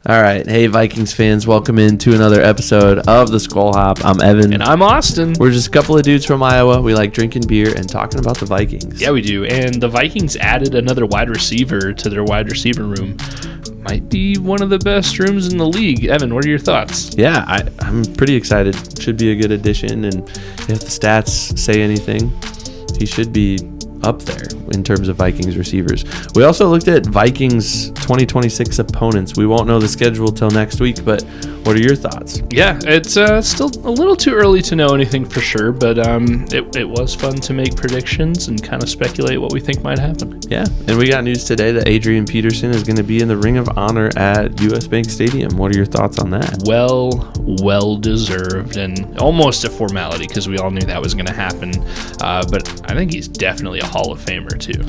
All right. Hey, Vikings fans. Welcome into another episode of the Skol Hop. I'm Evan. And I'm Austin. We're just a couple of dudes from Iowa. We like drinking beer and talking about the Vikings. Yeah, we do. And the Vikings added another wide receiver to their wide receiver room. Might be one of the best rooms in the league. Evan, what are your thoughts? Yeah, I'm pretty excited. Should be a good addition. And if the stats say anything, he should be up there in terms of Vikings receivers. We also looked at Vikings 2026 opponents. We won't know the schedule till next week, but what are your thoughts? Yeah, it's still a little too early to know anything for sure, but it was fun to make predictions and kind of speculate what we think might happen. Yeah, and we got news today that Adrian Peterson is going to be in the Ring of Honor at US Bank Stadium. What are your thoughts on that? Well deserved and almost a formality because we all knew that was going to happen, but I think he's definitely a Hall of Famer too.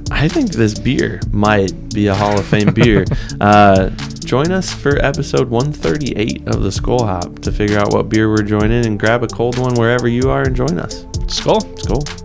I think this beer might be a Hall of Fame beer. Join us for episode 138 of the Skol Hop to figure out what beer we're joining, and grab a cold one wherever you are and join us. Skol. Skol.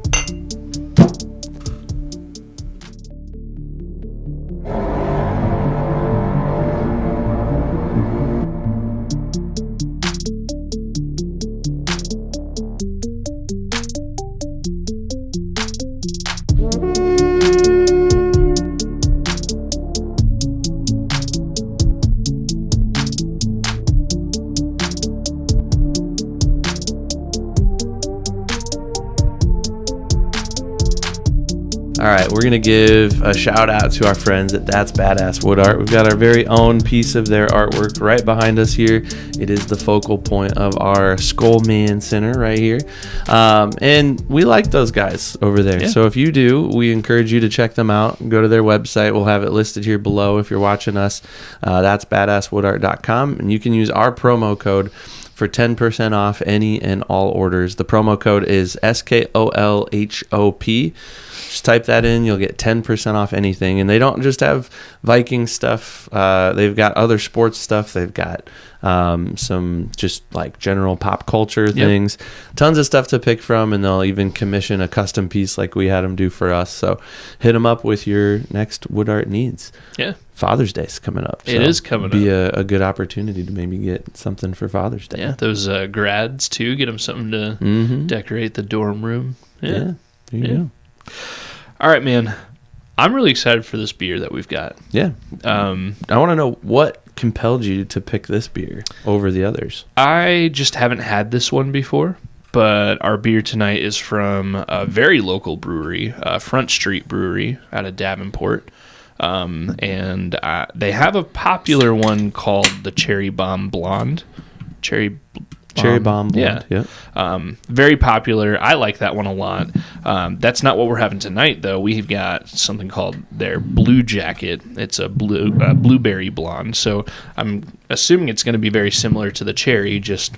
All right, we're going to give a shout out to our friends at That's Badass Wood Art. We've got our very own piece of their artwork right behind us here. It is the focal point of our Skol Man Center right here. And we like those guys over there. Yeah. So if you do, we encourage you to check them out. Go to their website. We'll have it listed here below if you're watching us. That's badasswoodart.com. And you can use our promo code for 10% off any and all orders. The promo code is SKOLHOP. Just type that in. You'll get 10% off anything. And they don't just have Viking stuff. They've got other sports stuff. They've got some just like general pop culture things. Yep. Tons of stuff to pick from. And they'll even commission a custom piece like we had them do for us. So hit them up with your next wood art needs. Yeah. Father's Day's coming up. So it is coming up. Be a good opportunity to maybe get something for Father's Day. Yeah, those grads too. Get them something to decorate the dorm room. Yeah, there you go. All right, man. I'm really excited for this beer that we've got. Yeah. I want to know what compelled you to pick this beer over the others. I just haven't had this one before, but our beer tonight is from a very local brewery, Front Street Brewery out of Davenport. And they have a popular one called the Cherry Bomb Blonde. Cherry Bomb Blonde. Yeah. Very popular. I like that one a lot. That's not what we're having tonight, though. We've got something called their Blue Jacket. It's a blueberry blonde. So I'm assuming it's going to be very similar to the cherry, just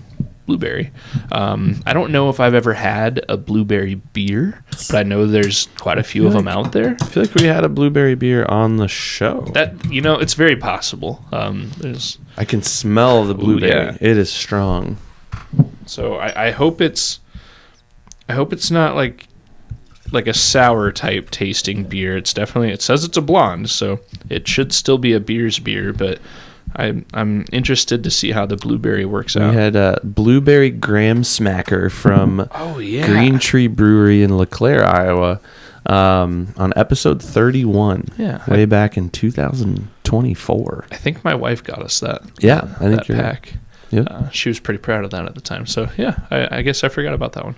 blueberry. I don't know if I've ever had a blueberry beer, but I know there's quite a few of them out there. I feel like we had a blueberry beer on the show. It's very possible. I can smell the blueberry. Yeah. It is strong. So I hope it's not like a sour type tasting beer. It says it's a blonde, so it should still be a beer's beer, but I'm interested to see how the blueberry works out. We had a blueberry graham smacker from Green Tree Brewery in LeClaire, Iowa, on episode 31. Yeah, way back in 2024. I think my wife got us that. Yeah, I think that pack. Right. Yep. She was pretty proud of that at the time. So, yeah, I guess I forgot about that one.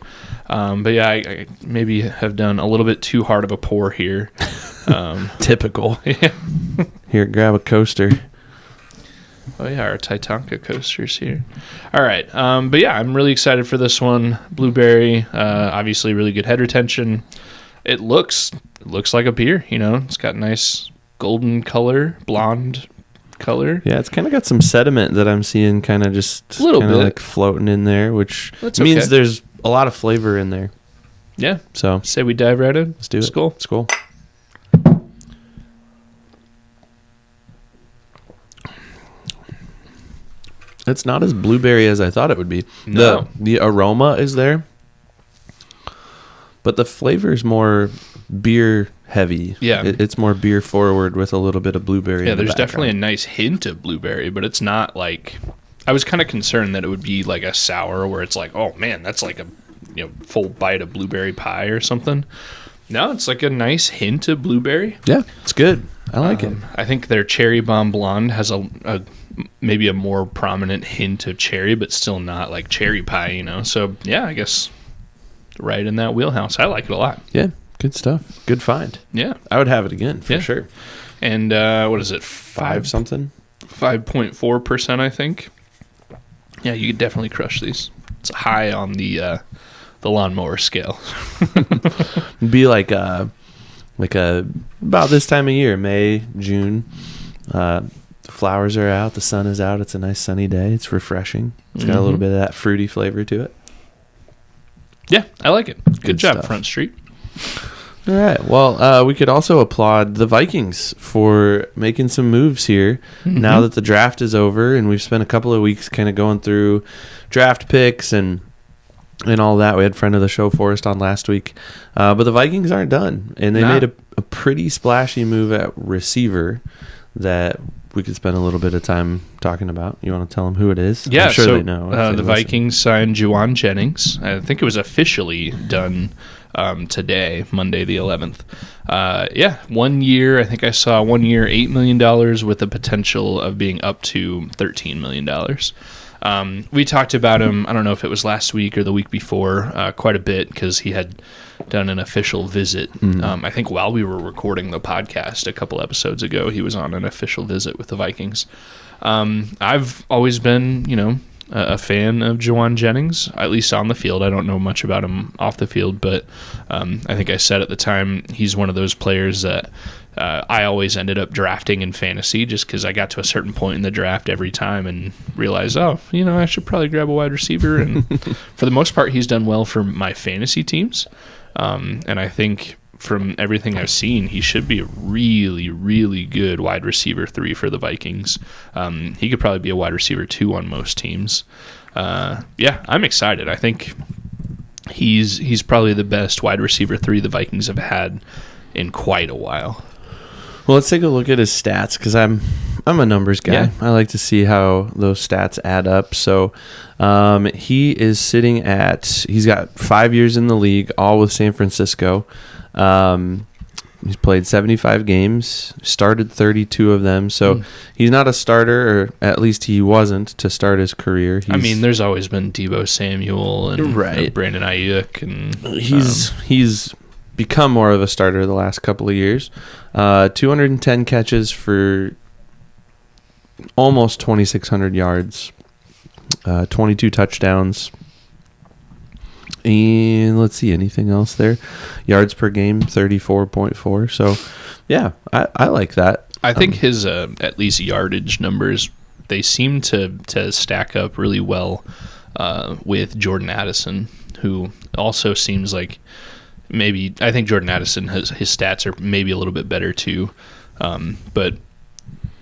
But, yeah, I maybe have done a little bit too hard of a pour here. Typical. Yeah. Here, grab a coaster. Oh, yeah, our Titanka coasters here. All right. But, yeah, I'm really excited for this one. Blueberry, obviously really good head retention. It looks like a beer, It's got nice golden color, blonde color. Yeah, it's kind of got some sediment that I'm seeing kind of just a little bit like floating in there, which means there's a lot of flavor in there. Yeah. So say we dive right in. Let's do it. Skol. It's not as blueberry as I thought it would be. No. The aroma is there, but the flavor is more beer heavy. Yeah. It's more beer forward with a little bit of blueberry. Yeah, in the there's definitely a background. nice hint of blueberry, but it's not like... I was kind of concerned that it would be like a sour where it's like, oh man, that's like a full bite of blueberry pie or something. No, it's like a nice hint of blueberry. Yeah, it's good. I like it. I think their cherry bomb blonde has a maybe a more prominent hint of cherry, but still not like cherry pie, So yeah, I guess right in that wheelhouse. I like it a lot. Yeah, good stuff. Good find. Yeah, I would have it again for sure. And what is it? 5.4%, I think. Yeah, you could definitely crush these. It's high on the lawnmower scale. It'd be like a about this time of year, May, June. The flowers are out, the sun is out. It's a nice sunny day. It's refreshing. It's got a little bit of that fruity flavor to it. Yeah, I like it. Good job, stuff. Front Street. All right. Well, we could also applaud the Vikings for making some moves here now that the draft is over, and we've spent a couple of weeks kind of going through draft picks and all that. We had friend of the show Forrest on last week, but the Vikings aren't done, and they made a pretty splashy move at receiver that we could spend a little bit of time talking about. You want to tell them who it is? Yeah, I'm sure so they know. the Vikings signed Jauan Jennings. I think it was officially done today, Monday the 11th. 1 year. I think I saw 1 year, $8 million with the potential of being up to $13 million. We talked about him, I don't know if it was last week or the week before, quite a bit because he had done an official visit. I think while we were recording the podcast a couple episodes ago, he was on an official visit with the Vikings. I've always been, a fan of Jauan Jennings, at least on the field. I don't know much about him off the field, but I think I said at the time he's one of those players that I always ended up drafting in fantasy just because I got to a certain point in the draft every time and realized, I should probably grab a wide receiver. And for the most part, he's done well for my fantasy teams. And I think from everything I've seen, he should be a really, really good wide receiver 3 for the Vikings. He could probably be a wide receiver 2 on most teams. I'm excited. I think he's probably the best wide receiver 3 the Vikings have had in quite a while. Well, let's take a look at his stats because I'm a numbers guy. Yeah. I like to see how those stats add up. So he is sitting he's got 5 years in the league, all with San Francisco. He's played 75 games, started 32 of them. So he's not a starter, or at least he wasn't to start his career. There's always been Deebo Samuel and Brandon Ayuk. And he's become more of a starter the last couple of years. 210 catches for almost 2,600 yards, 22 touchdowns. And let's see, anything else there? Yards per game, 34.4. So, yeah, I like that. I think his at least yardage numbers, they seem to stack up really well with Jordan Addison, who also seems like I think Jordan Addison, his stats are maybe a little bit better too. But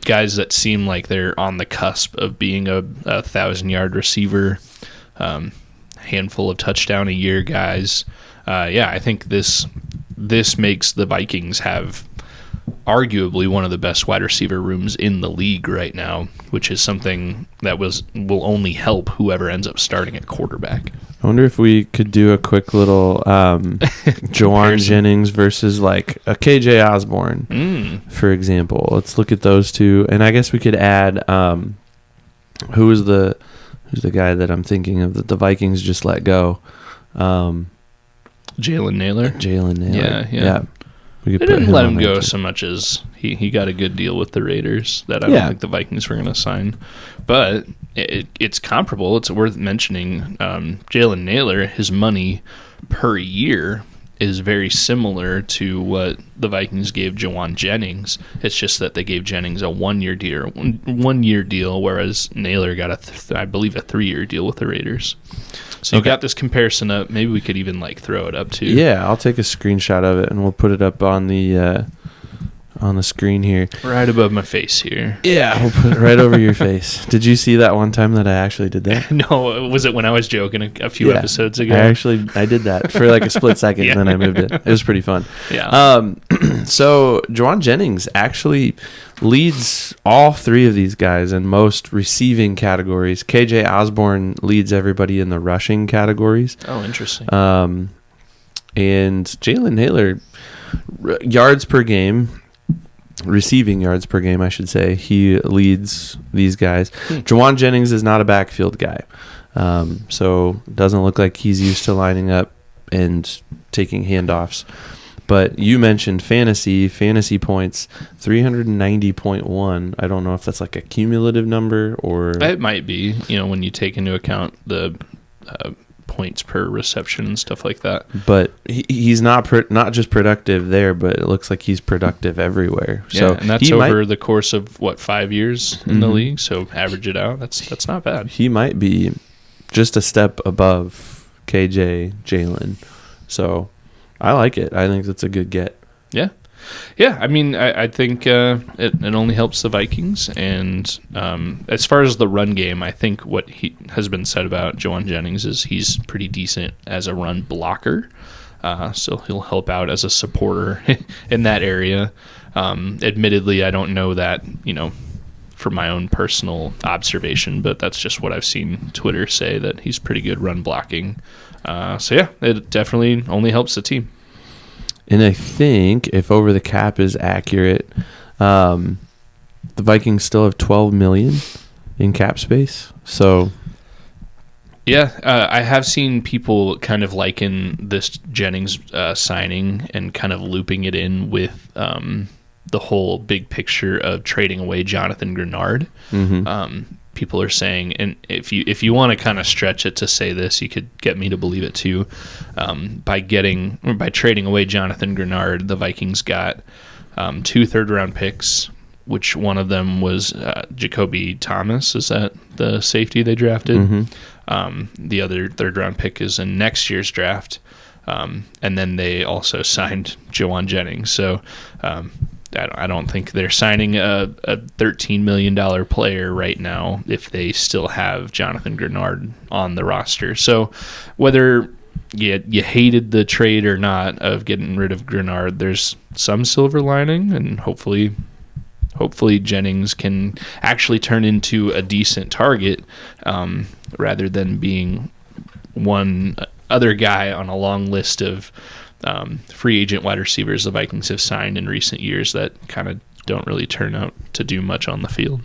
guys that seem like they're on the cusp of being a 1,000-yard receiver, handful of touchdown a year guys. I think this makes the Vikings have arguably one of the best wide receiver rooms in the league right now, which is something that will only help whoever ends up starting at quarterback. I wonder if we could do a quick little Jauan Jennings versus like a KJ Osborne, for example. Let's look at those two, and I guess we could add who's the guy that I'm thinking of that the Vikings just let go. Jalen Naylor. Yeah. We They didn't let him go so much as he got a good deal with the Raiders that I don't think the Vikings were going to sign. But it's comparable. It's worth mentioning. Jalen Naylor, his money per year is very similar to what the Vikings gave Jauan Jennings. It's just that they gave Jennings a 1 year deal, whereas Naylor got I believe a 3-year deal with the Raiders. So you got this comparison up. Maybe we could even throw it up too. Yeah, I'll take a screenshot of it and we'll put it up on the on the screen here. Right above my face here. Yeah, we'll put it right over your face. Did you see that one time that I actually did that? No, was it when I was joking a few episodes ago? I did that for like a split second, and then I moved it. It was pretty fun. Yeah. So Jauan Jennings actually leads all three of these guys in most receiving categories. KJ Osborne leads everybody in the rushing categories. Oh, interesting. And Jalen Naylor, yards per game, receiving yards per game, I should say, he leads these guys. Jauan Jennings is not a backfield guy, so doesn't look like he's used to lining up and taking handoffs. But you mentioned fantasy points, 390.1. I don't know if that's like a cumulative number or... It might be, when you take into account the points per reception and stuff like that. But he's not just productive there, but it looks like he's productive everywhere. Yeah, so and that's over the course of, 5 years in the league? So average it out. That's not bad. He might be just a step above KJ, Jalen. So... I like it. I think that's a good get. Yeah. Yeah, I mean, I think it only helps the Vikings. And as far as the run game, I think what has been said about Jauan Jennings is he's pretty decent as a run blocker. So he'll help out as a supporter in that area. Admittedly, I don't know that, from my own personal observation, but that's just what I've seen Twitter say, that he's pretty good run blocking. So yeah, it definitely only helps the team. And I think if over the cap is accurate, the Vikings still have $12 million in cap space. So yeah, I have seen people kind of liken this Jennings signing and kind of looping it in with the whole big picture of trading away Jonathan Grenard. People are saying, and if you want to kind of stretch it to say this, you could get me to believe it too. By trading away Jonathan Grenard, the Vikings got 2 third-round picks, which one of them was Jacoby Thomas. Is that the safety they drafted? The other third-round pick is in next year's draft, and then they also signed Jauan Jennings. So. I don't think they're signing a $13 million player right now if they still have Jonathan Grenard on the roster. So whether you hated the trade or not of getting rid of Grenard, there's some silver lining, and hopefully Jennings can actually turn into a decent target rather than being one other guy on a long list of free agent wide receivers the Vikings have signed in recent years that kind of don't really turn out to do much on the field.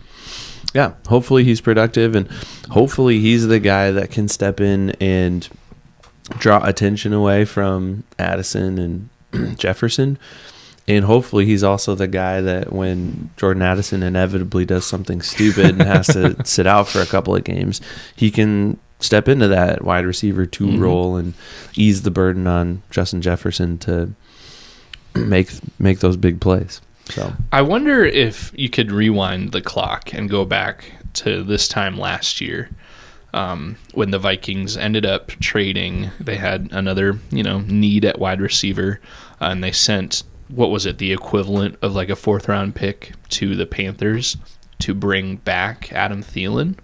Yeah, hopefully he's productive, and hopefully he's the guy that can step in and draw attention away from Addison and Jefferson. And hopefully he's also the guy that when Jordan Addison inevitably does something stupid and has to sit out for a couple of games, he can step into that wide receiver 2 role and ease the burden on Justin Jefferson to make those big plays. So I wonder if you could rewind the clock and go back to this time last year when the Vikings ended up trading. They had another need at wide receiver, and they sent, what was it, the equivalent of like a 4th-round pick to the Panthers to bring back Adam Thielen.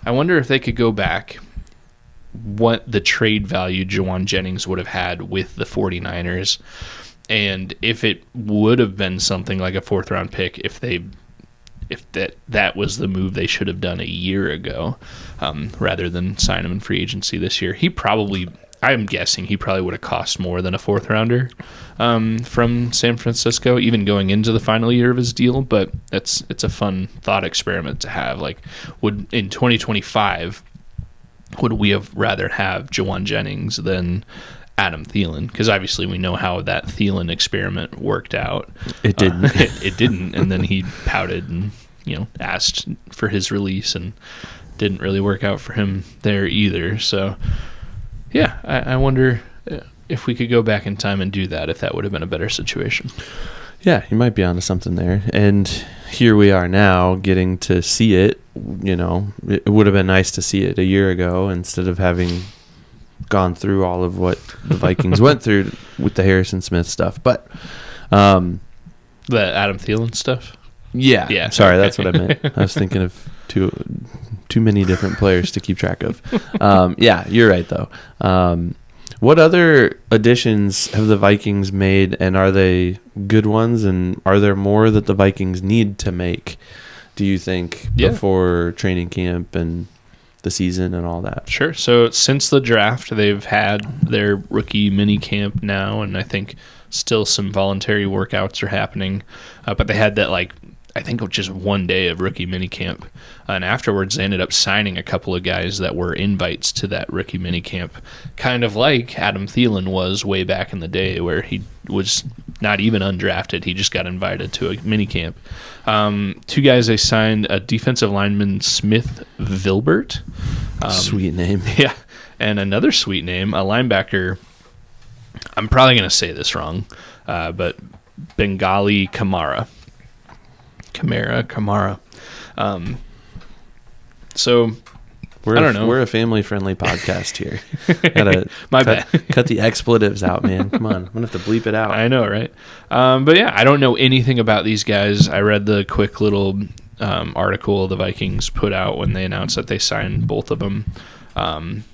I wonder if they could go back, what the trade value Jauan Jennings would have had with the 49ers, and if it would have been something like a 4th-round pick if that was the move they should have done a year ago, rather than sign him in free agency this year. I'm guessing he probably would have cost more than a 4th-rounder from San Francisco, even going into the final year of his deal. But it's a fun thought experiment to have. Like, would in 2025, would we have rather have Jauan Jennings than Adam Thielen? Because obviously we know how that Thielen experiment worked out. It didn't. It didn't, and then he pouted and asked for his release, and didn't really work out for him there either. So yeah, I wonder if we could go back in time and do that, if that would have been a better situation. Yeah, you might be onto something there. And here we are now getting to see it. It would have been nice to see it a year ago instead of having gone through all of what the Vikings went through with the Harrison Smith stuff. But The Adam Thielen stuff? Yeah. Yeah. Sorry, okay. that's what I meant. I was thinking of too many different players to keep track of. Yeah, you're right, though. What other additions have the Vikings made, and are they good ones? And are there more that the Vikings need to make, do you think, before training camp and the season and all that? Sure. So since the draft, they've had their rookie mini camp now, and I think still some voluntary workouts are happening. But they had that, like, I think just one day of rookie mini camp. And afterwards, they ended up signing a couple of guys that were invites to that rookie mini camp, kind of like Adam Thielen was way back in the day, where he was not even undrafted. He just got invited to a mini camp. Two guys they signed, a defensive lineman, Smith Vilbert. Sweet name. Yeah. And another sweet name, a linebacker. I'm probably going to say this wrong, but Bengali Kamara. So I don't know. We're a family-friendly podcast here. Gotta My bad. Cut the expletives out, man. Come on. I'm going to have to bleep it out. I know, right? But yeah, I don't know anything about these guys. I read the quick little article the Vikings put out when they announced that they signed both of them.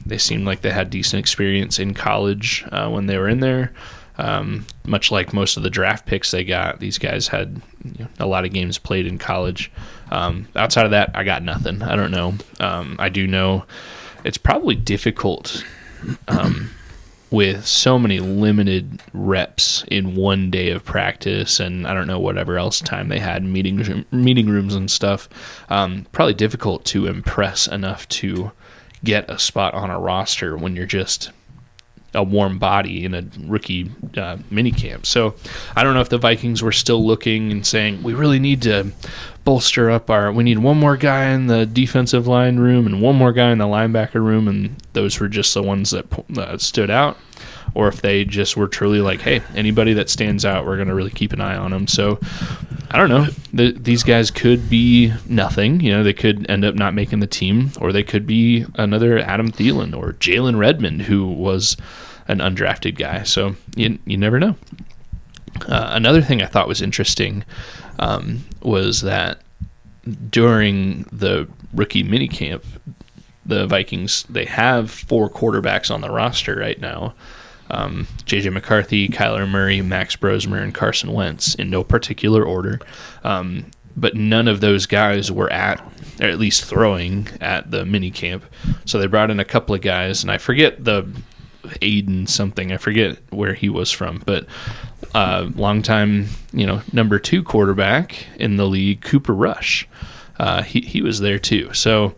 They seemed like they had decent experience in college when they were in there. Much like most of the draft picks they got, these guys had a lot of games played in college. Outside of that, I got nothing. I don't know. I do know it's probably difficult with so many limited reps in one day of practice, and I don't know whatever else time they had, meeting rooms and stuff. Probably difficult to impress enough to get a spot on a roster when you're just a warm body in a rookie minicamp. So I don't know if the Vikings were still looking and saying, we really need to bolster up we need one more guy in the defensive line room and one more guy in the linebacker room, and those were just the ones that stood out. Or if they just were truly like, hey, anybody that stands out, we're going to really keep an eye on them. So I don't know. These guys could be nothing. They could end up not making the team, or they could be another Adam Thielen or Jalen Redmond, who was an undrafted guy. So you never know. Another thing I thought was interesting was that during the rookie minicamp, the Vikings, they have 4 quarterbacks on the roster right now. J.J. McCarthy, Kyler Murray, Max Brosmer, and Carson Wentz in no particular order. But none of those guys were or at least throwing at the mini camp. So they brought in a couple of guys, and I forget the Aiden something. I forget where he was from, but longtime, number 2 quarterback in the league, Cooper Rush. He was there too. So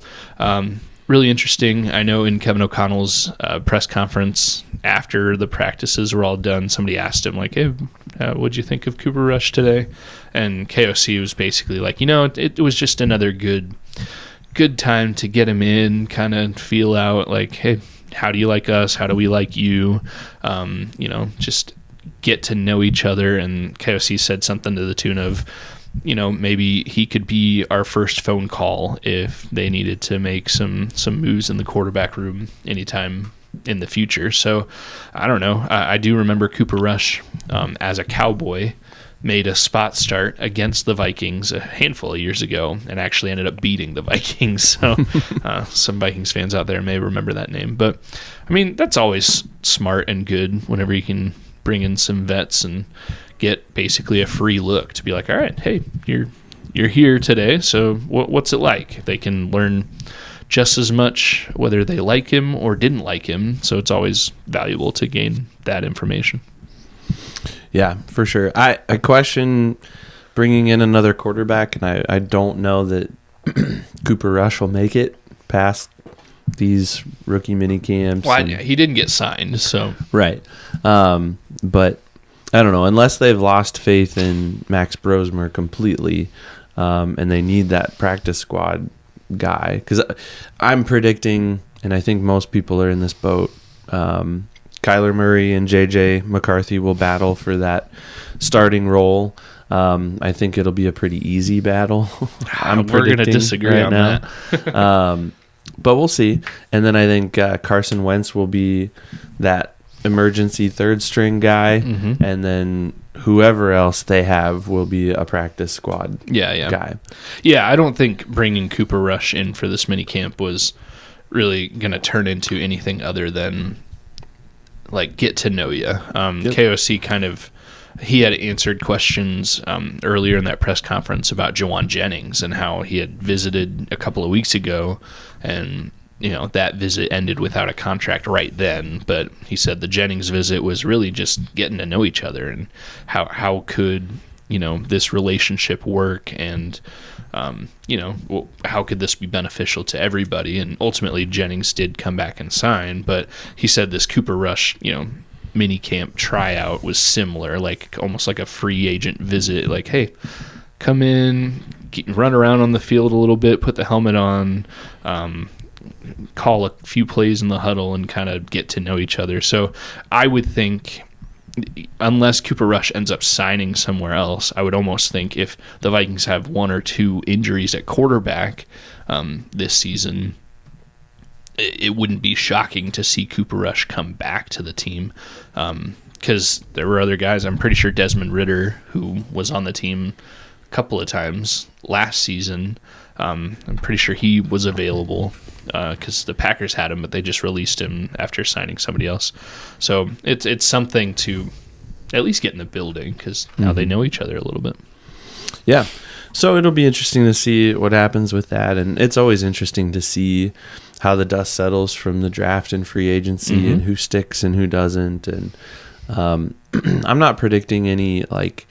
really interesting. I know in Kevin O'Connell's press conference after the practices were all done, somebody asked him, like, hey, what'd you think of Cooper Rush today? And KOC was basically like, it was just another good time to get him in, kind of feel out, like, hey, how do you like us? How do we like you? Just get to know each other. And KOC said something to the tune of, maybe he could be our first phone call if they needed to make some moves in the quarterback room anytime in the future. So I don't know. I do remember Cooper Rush as a Cowboy made a spot start against the Vikings a handful of years ago and actually ended up beating the Vikings. So some Vikings fans out there may remember that name. But, I mean, that's always smart and good whenever you can bring in some vets and get basically a free look to be like, all right, hey, you're here today, so what's it like? They can learn just as much whether they like him or didn't like him, so it's always valuable to gain that information. Yeah, for sure. I question bringing in another quarterback, and I don't know that Cooper Rush will make it past these rookie mini camps. Well, he didn't get signed, so right. But I don't know, unless they've lost faith in Max Brosmer completely, and they need that practice squad guy. Because I'm predicting, and I think most people are in this boat, Kyler Murray and J.J. McCarthy will battle for that starting role. I think it'll be a pretty easy battle. We're going to disagree right on now. that. But we'll see. And then I think Carson Wentz will be that emergency third string guy, and then whoever else they have will be a practice squad guy. Yeah, I don't think bringing Cooper Rush in for this mini camp was really going to turn into anything other than like get to know you. KOC kind of, he had answered questions earlier in that press conference about Jauan Jennings and how he had visited a couple of weeks ago, and that visit ended without a contract right then. But he said the Jennings visit was really just getting to know each other and how could this relationship work, and how could this be beneficial to everybody. And ultimately Jennings did come back and sign, but he said this Cooper Rush mini camp tryout was similar, like almost like a free agent visit, like, hey, come in, run around on the field a little bit, put the helmet on, call a few plays in the huddle, and kind of get to know each other. So I would think, unless Cooper Rush ends up signing somewhere else, I would almost think if the Vikings have one or two injuries at quarterback this season, it wouldn't be shocking to see Cooper Rush come back to the team, because there were other guys. I'm pretty sure Desmond Ridder, who was on the team a couple of times last season, I'm pretty sure he was available because the Packers had him, but they just released him after signing somebody else. So it's something to at least get in the building, because now they know each other a little bit. Yeah. So it'll be interesting to see what happens with that. And it's always interesting to see how the dust settles from the draft and free agency and who sticks and who doesn't. And I'm not predicting any like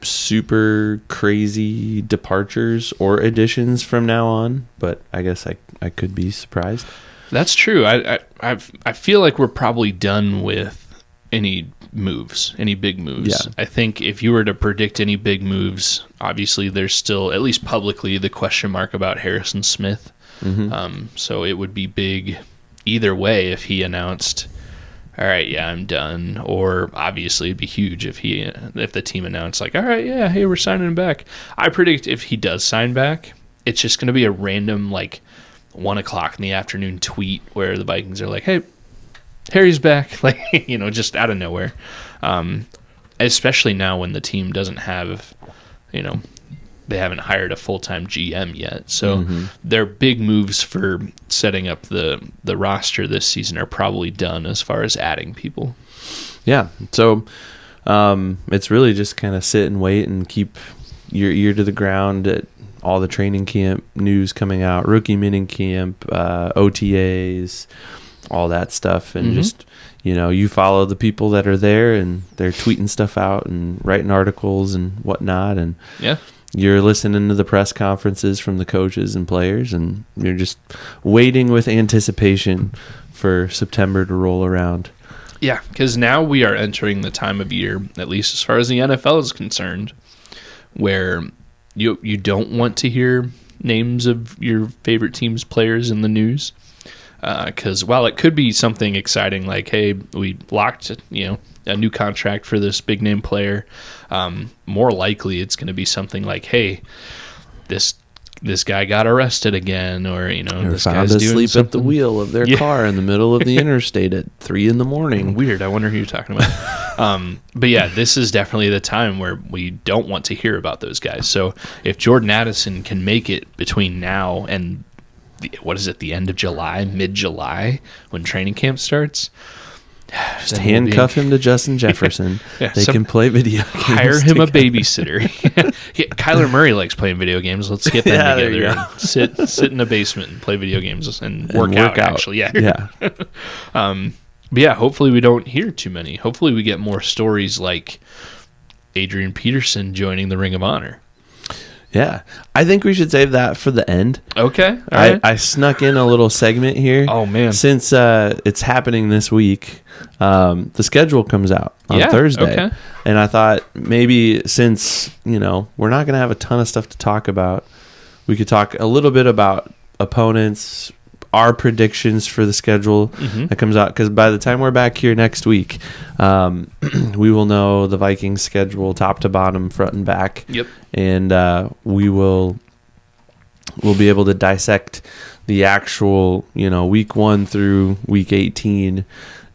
super crazy departures or additions from now on, but I guess I could be surprised. That's true. I feel like we're probably done with any big moves. Yeah. I think if you were to predict any big moves, obviously there's still, at least publicly, the question mark about Harrison Smith. So it would be big either way if he announced, all right, yeah, I'm done. Or obviously it'd be huge if the team announced, like, all right, yeah, hey, we're signing him back. I predict if he does sign back, it's just going to be a random, like, 1 o'clock in the afternoon tweet where the Vikings are like, hey, Harry's back, like, just out of nowhere. Especially now when the team doesn't have, they haven't hired a full-time GM yet. So their big moves for setting up the roster this season are probably done as far as adding people. Yeah. So it's really just kind of sit and wait and keep your ear to the ground at all the training camp news coming out, rookie mini camp, OTAs, all that stuff. And just, you follow the people that are there, and they're tweeting stuff out and writing articles and whatnot. And yeah, you're listening to the press conferences from the coaches and players, and you're just waiting with anticipation for September to roll around. Yeah, because now we are entering the time of year, at least as far as the NFL is concerned, where you don't want to hear names of your favorite team's players in the news. Because while it could be something exciting, like, hey, we locked, a new contract for this big name player, more likely it's going to be something like, hey, this guy got arrested again, or this found guy's doing asleep something at the wheel of their car in the middle of the interstate at 3 a.m. Weird. I wonder who you're talking about. But yeah, this is definitely the time where we don't want to hear about those guys. So if Jordan Addison can make it between now and the end of July, mid-July, when training camp starts, just handcuff him to Justin Jefferson. They can play video games. Hire him a babysitter. Kyler Murray likes playing video games. Let's get them together and sit in a basement and play video games and work out. Actually, yeah. But yeah, hopefully we don't hear too many. Hopefully we get more stories like Adrian Peterson joining the Ring of Honor. Yeah, I think we should save that for the end. Okay. All right. I snuck in a little segment here. Oh, man. Since it's happening this week, the schedule comes out on Thursday. Okay. And I thought maybe since, we're not going to have a ton of stuff to talk about, we could talk a little bit about opponents, our predictions for the schedule that comes out. Because by the time we're back here next week, we will know the Vikings schedule top to bottom, front and back. Yep. And we'll be able to dissect the actual, week 1 through week 18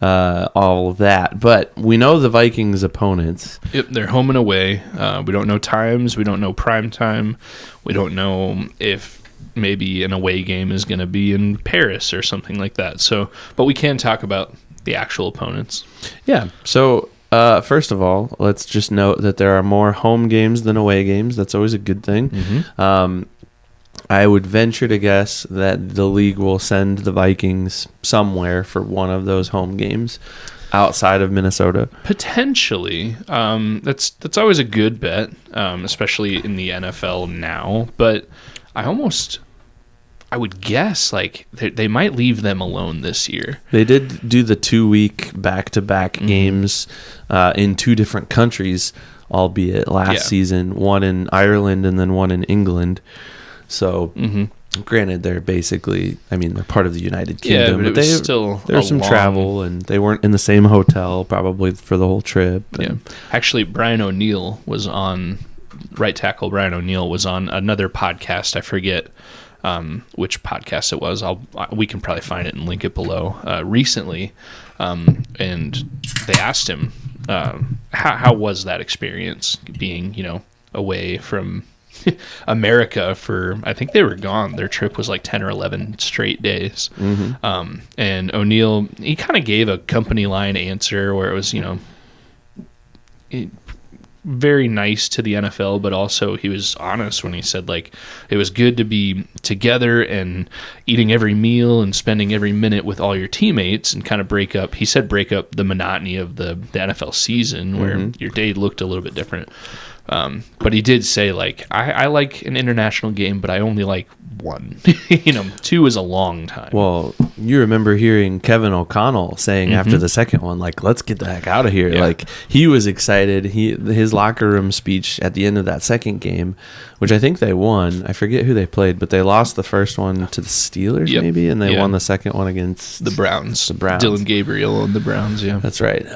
all of that. But we know the Vikings' opponents. Yep, they're home and away. We don't know times. We don't know prime time. We don't know if maybe an away game is going to be in Paris or something like that. So, but we can talk about the actual opponents. Yeah. So, first of all, let's just note that there are more home games than away games. That's always a good thing. Mm-hmm. I would venture to guess that the league will send the Vikings somewhere for one of those home games outside of Minnesota. Potentially. That's always a good bet, especially in the NFL now. But I would guess like they might leave them alone this year. They did do the 2-week back-to-back games in 2 different countries, albeit last season, one in Ireland and then one in England. So, granted, they're basically, they're part of the United Kingdom, but there was some travel, and they weren't in the same hotel probably for the whole trip. Yeah, actually, right tackle Brian O'Neill was on another podcast. I forget which podcast it was. We can probably find it and link it below. Recently, and they asked him how was that experience being, away from America for, I think they were gone. Their trip was like 10 or 11 straight days. And O'Neill, he kind of gave a company line answer where it was, very nice to the NFL, but also he was honest when he said like it was good to be together and eating every meal and spending every minute with all your teammates and kind of break up the monotony of the NFL season where your day looked a little bit different. But he did say, like, I like an international game, but I only like one. 2 is a long time. Well, you remember hearing Kevin O'Connell saying after the second one, like, let's get the heck out of here. Yeah. Like, he was excited. His locker room speech at the end of that second game, which I think they won. I forget who they played, but they lost the first one to the Steelers, maybe, and they won the second one against the Browns. Dylan Gabriel and the Browns, yeah. That's right.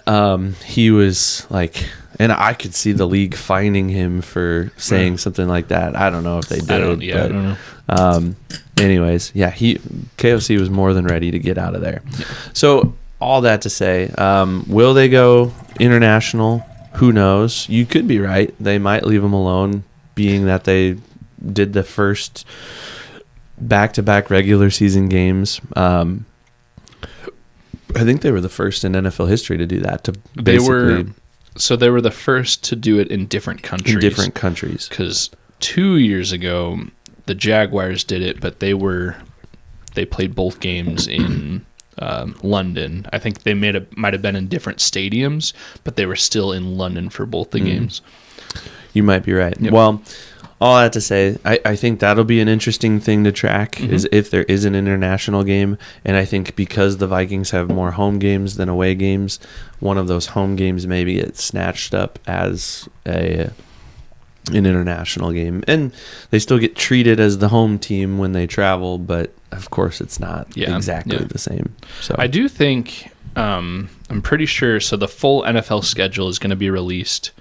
He was like... And I could see the league fining him for saying something like that. I don't know if they did. I don't know. Anyways, KOC was more than ready to get out of there. Yeah. So all that to say, will they go international? Who knows? You could be right. They might leave them alone, being that they did the first back-to-back regular season games. I think they were the first in NFL history to do that. They were the first to do it in different countries. Because 2 years ago, the Jaguars did it, but they played both games in London. I think they might have been in different stadiums, but they were still in London for both the games. You might be right. Yep. Well, all that to say, I think that'll be an interesting thing to track is if there is an international game. And I think because the Vikings have more home games than away games, one of those home games maybe gets snatched up as an international game. And they still get treated as the home team when they travel, but of course it's not exactly the same. So I do think, I'm pretty sure, so the full NFL schedule is going to be released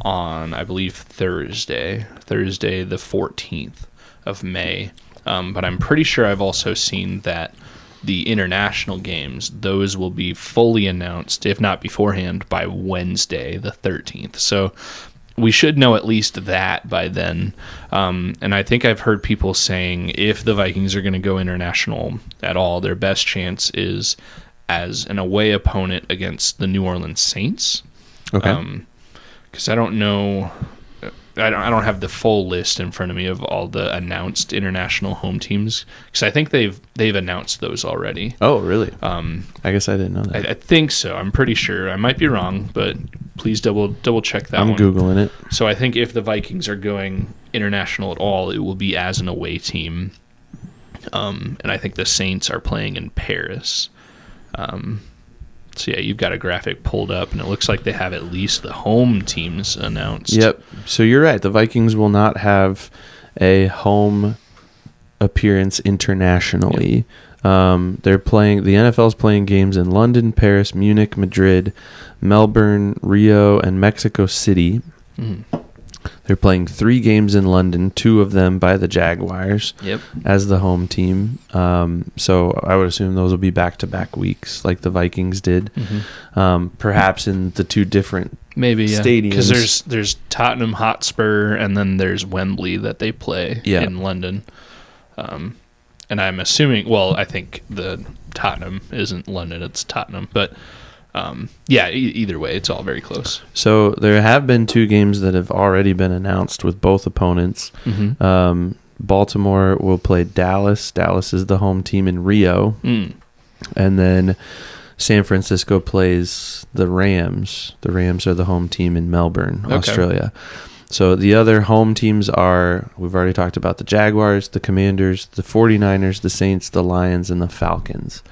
on, I believe, Thursday the 14th of May. But I'm pretty sure I've also seen that the international games, those will be fully announced, if not beforehand, by Wednesday the 13th. So we should know at least that by then. And I think I've heard people saying if the Vikings are going to go international at all, their best chance is as an away opponent against the New Orleans Saints. Okay. Because I don't know, I don't have the full list in front of me of all the announced international home teams. Because I think they've announced those already. Oh, really? I guess I didn't know that. I think so. I'm pretty sure. I might be wrong, but please double check that. I'm Googling it. So I think if the Vikings are going international at all, it will be as an away team. And I think the Saints are playing in Paris. So yeah, you've got a graphic pulled up, and it looks like they have at least the home teams announced. Yep. So you're right. The Vikings will not have a home appearance internationally. Yep. They're playing. The NFL's playing games in London, Paris, Munich, Madrid, Melbourne, Rio, and Mexico City. They're They're playing 3 games in London, 2 of them by the Jaguars as the home team. So I would assume those will be back-to-back weeks like the Vikings did, perhaps in the 2 different stadiums. Because there's Tottenham Hotspur and then there's Wembley that they play in London. And I'm assuming, well, I think the Tottenham isn't London, it's Tottenham. But, either way, it's all very close. So there have been 2 games that have already been announced with both opponents. Baltimore will play Dallas. Dallas is the home team in Rio. And then San Francisco plays the Rams. The Rams are the home team in Melbourne, Australia. So the other home teams are, we've already talked about the Jaguars, the Commanders, the 49ers, the Saints, the Lions, and the Falcons.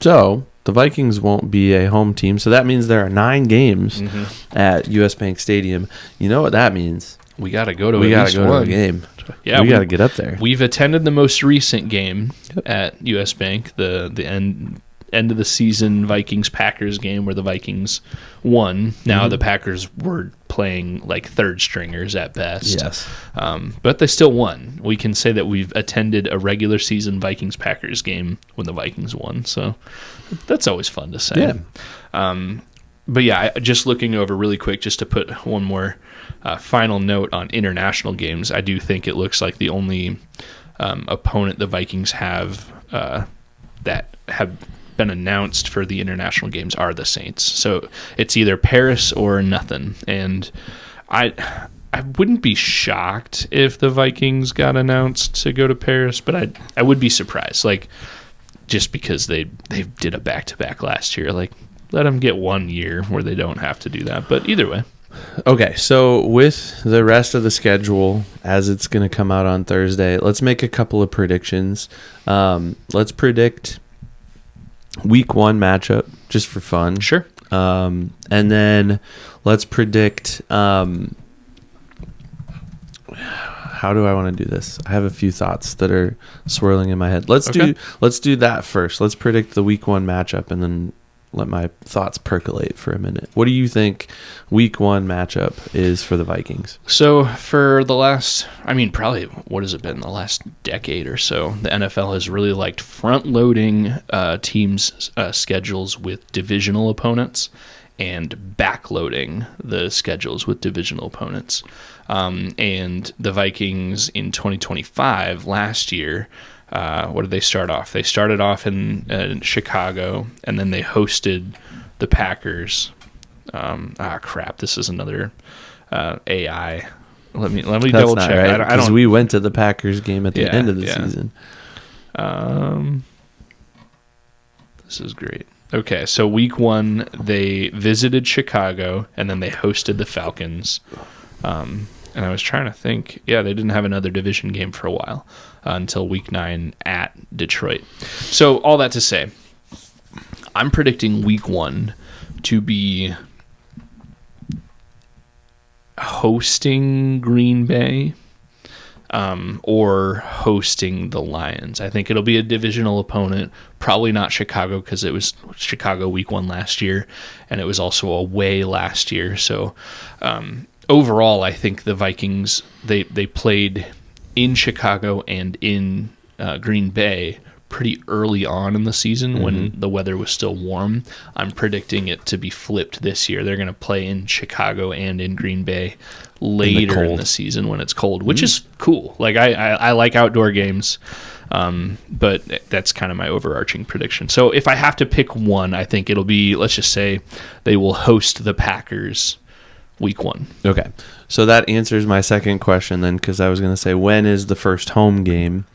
So the Vikings won't be a home team. So that means there are 9 games at US Bank Stadium. You know what that means? We got to go to a game. Yeah, we got to get up there. We've attended the most recent game at US Bank, the end of the season Vikings-Packers game where the Vikings won. Now the Packers were playing like third stringers at best. Yes. But they still won. We can say that we've attended a regular season Vikings-Packers game when the Vikings won. So that's always fun to say. Yeah. But yeah, just looking over really quick, just to put one more final note on international games, I do think it looks like the only opponent the Vikings have that have been announced for the international games are the Saints. So it's either Paris or nothing. And I wouldn't be shocked if the Vikings got announced to go to Paris, but I would be surprised. Like, just because they did a back-to-back last year, like, let them get 1 year where they don't have to do that. But either way. Okay, so with the rest of the schedule, as it's going to come out on Thursday, let's make a couple of predictions. Let's predict week 1 matchup, just for fun. Sure. And then let's predict... how do I want to do this? I have a few thoughts that are swirling in my head. Let's do that first. Let's predict the week 1 matchup and then let my thoughts percolate for a minute. What do you think week 1 matchup is for the Vikings? So for the last, probably, what has it been, the last decade or so, the NFL has really liked front-loading teams' schedules with divisional opponents and backloading the schedules with divisional opponents. And the Vikings in 2025, last year, what did they start off? They started off in Chicago, and then they hosted the Packers. This is another AI. Let me double check. Right, because we went to the Packers game at the end of the season. This is great. Okay, so week 1 they visited Chicago, and then they hosted the Falcons. And I was trying to think. Yeah, they didn't have another division game for a while until week 9 at Detroit. So all that to say, I'm predicting week 1 to be hosting Green Bay or hosting the Lions. I think it'll be a divisional opponent, probably not Chicago because it was Chicago week 1 last year, and it was also away last year. So overall, I think the Vikings, they played in Chicago and in Green Bay pretty early on in the season when the weather was still warm. I'm predicting it to be flipped this year. They're going to play in Chicago and in Green Bay later in the season when it's cold, which is cool. Like I like outdoor games, but that's kind of my overarching prediction. So if I have to pick one, I think it'll be, let's just say they will host the Packers week 1. Okay. So that answers my second question then, because I was going to say, when is the first home game?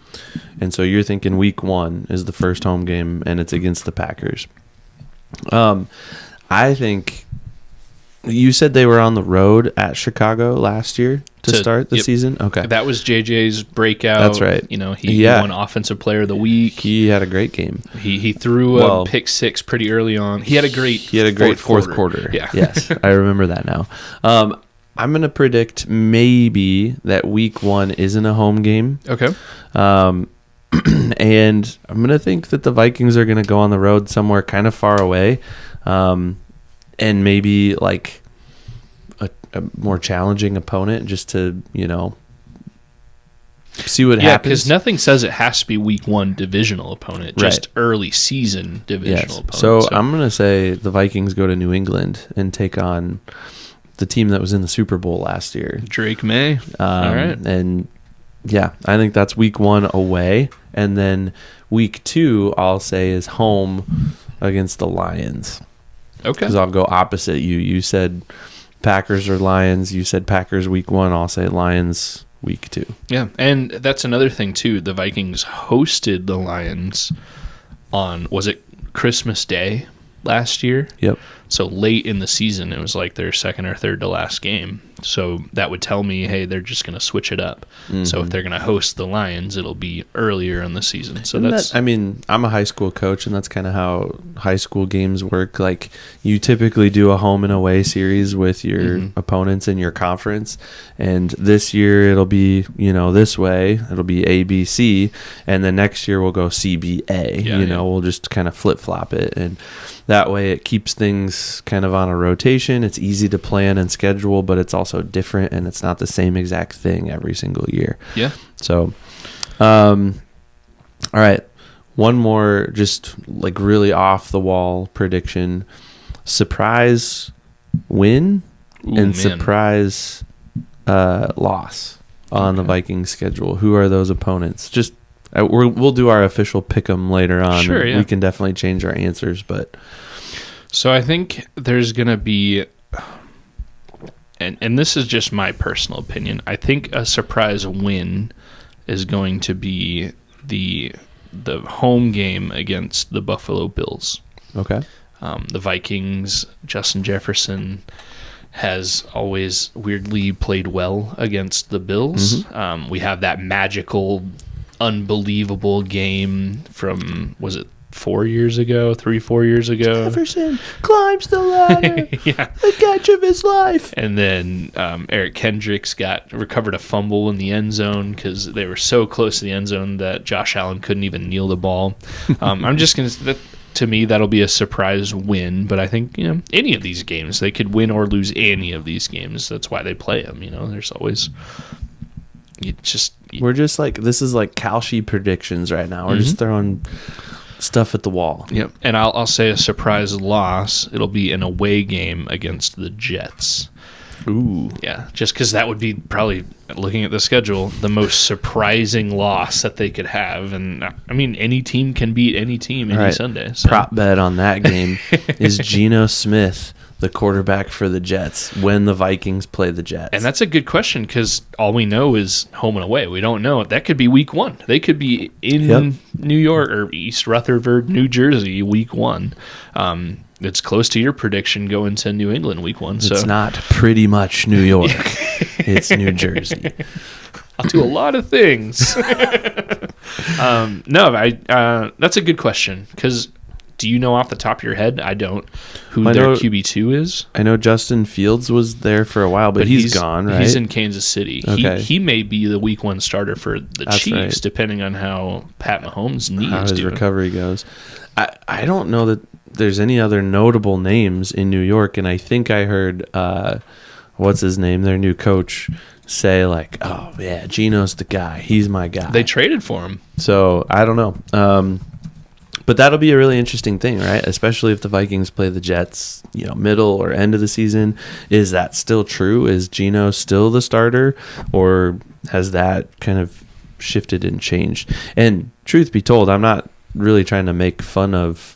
And so you're thinking week 1 is the first home game, and it's against the Packers. I think you said they were on the road at Chicago last year to start the season. Okay. That was JJ's breakout. That's right. He won Offensive Player of the Week. He had a great game. He threw a pick 6 pretty early on. He had a great fourth quarter. Yeah. Yes, I remember that now. I'm going to predict maybe that week 1 isn't a home game. Okay. And I'm going to think that the Vikings are going to go on the road somewhere kind of far away. And maybe like a more challenging opponent just to, see what Yeah, happens. because nothing says it has to be week 1 divisional opponent, just early season divisional opponent. So I'm going to say the Vikings go to New England and take on the team that was in the Super Bowl last year. Drake May. All right. And yeah, I think that's week 1 away. And then week 2, I'll say, is home against the Lions. Okay. Because I'll go opposite you. You said Packers or Lions. You said Packers week 1. I'll say Lions week 2. Yeah, and that's another thing too. The Vikings hosted the Lions on, was it Christmas Day last year? Yep. So late in the season, it was like their second or third to last game. So that would tell me, hey, they're just going to switch it up. Mm-hmm. So if they're going to host the Lions, it'll be earlier in the season. So I'm a high school coach, and that's kind of how high school games work. Like, you typically do a home and away series with your opponents in your conference. And this year it'll be, this way. It'll be A, B, C. And then next year we'll go C, B, A. We'll just kind of flip-flop it. And that way it keeps things kind of on a rotation. It's easy to plan and schedule, but it's also different, and it's not the same exact thing every single year. Yeah. So, all right. One more just like really off the wall prediction. Surprise win and surprise loss on the Vikings schedule. Who are those opponents? Just we'll do our official pick 'em later on. Sure, yeah. We can definitely change our answers, but so I think there's going to be, and this is just my personal opinion, I think a surprise win is going to be the home game against the Buffalo Bills. Okay. The Vikings, Justin Jefferson has always weirdly played well against the Bills. Mm-hmm. We have that magical, unbelievable game from, was it 4 years ago, 4 years ago? Jefferson climbs the ladder. Yeah. The catch of his life. And then Eric Kendricks recovered a fumble in the end zone because they were so close to the end zone that Josh Allen couldn't even kneel the ball. I'm just going to... To me, that'll be a surprise win, but I think, any of these games, they could win or lose any of these games. That's why they play them, There's always... We're just like, this is like Kalshi predictions right now. We're just throwing stuff at the wall. Yep. And I'll say a surprise loss. It'll be an away game against the Jets. Ooh. Yeah, just because that would be probably, looking at the schedule, the most surprising loss that they could have. And, I mean, any team can beat any team any Sunday. So. Prop bet on that game is Geno Smith, the quarterback for the Jets, when the Vikings play the Jets. And that's a good question because all we know is home and away. We don't know. That could be week 1. They could be in New York or East Rutherford, New Jersey, week 1. It's close to your prediction going to New England week 1. So. It's not pretty much New York. It's New Jersey. I'll do a lot of things. That's a good question because do you know off the top of your head? I don't. Who their QB2 is? I know Justin Fields was there for a while, but he's gone, right? He's in Kansas City. Okay. He may be the week 1 starter for the Chiefs, depending on how Pat Mahomes' knee how is his doing. recovery goes. I don't know that there's any other notable names in New York, and I think I heard what's his name, their new coach, say like, "Oh yeah, Geno's the guy. He's my guy." They traded for him, so I don't know. But that'll be a really interesting thing, right? Especially if the Vikings play the Jets, middle or end of the season. Is that still true? Is Geno still the starter, or has that kind of shifted and changed? And truth be told, I'm not really trying to make fun of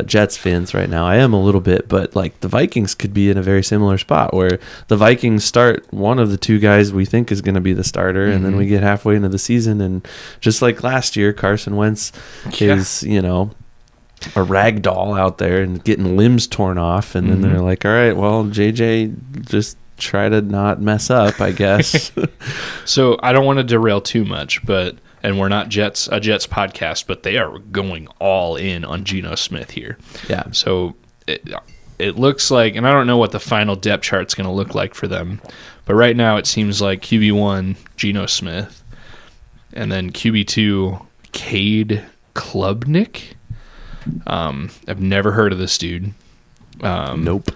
Jets fans right now. I am a little bit, but like the Vikings could be in a very similar spot where the Vikings start one of the two guys we think is going to be the starter, and then we get halfway into the season, and just like last year, Carson Wentz is, a rag doll out there and getting limbs torn off, and then they're like, all right, well, JJ, just try to not mess up, I guess. So I don't want to derail too much, and we're not a Jets podcast, but they are going all in on Geno Smith here. Yeah. So it looks like, and I don't know what the final depth chart's going to look like for them, but right now it seems like QB1, Geno Smith, and then QB2, Cade Klubnik. I've never heard of this dude. Nope.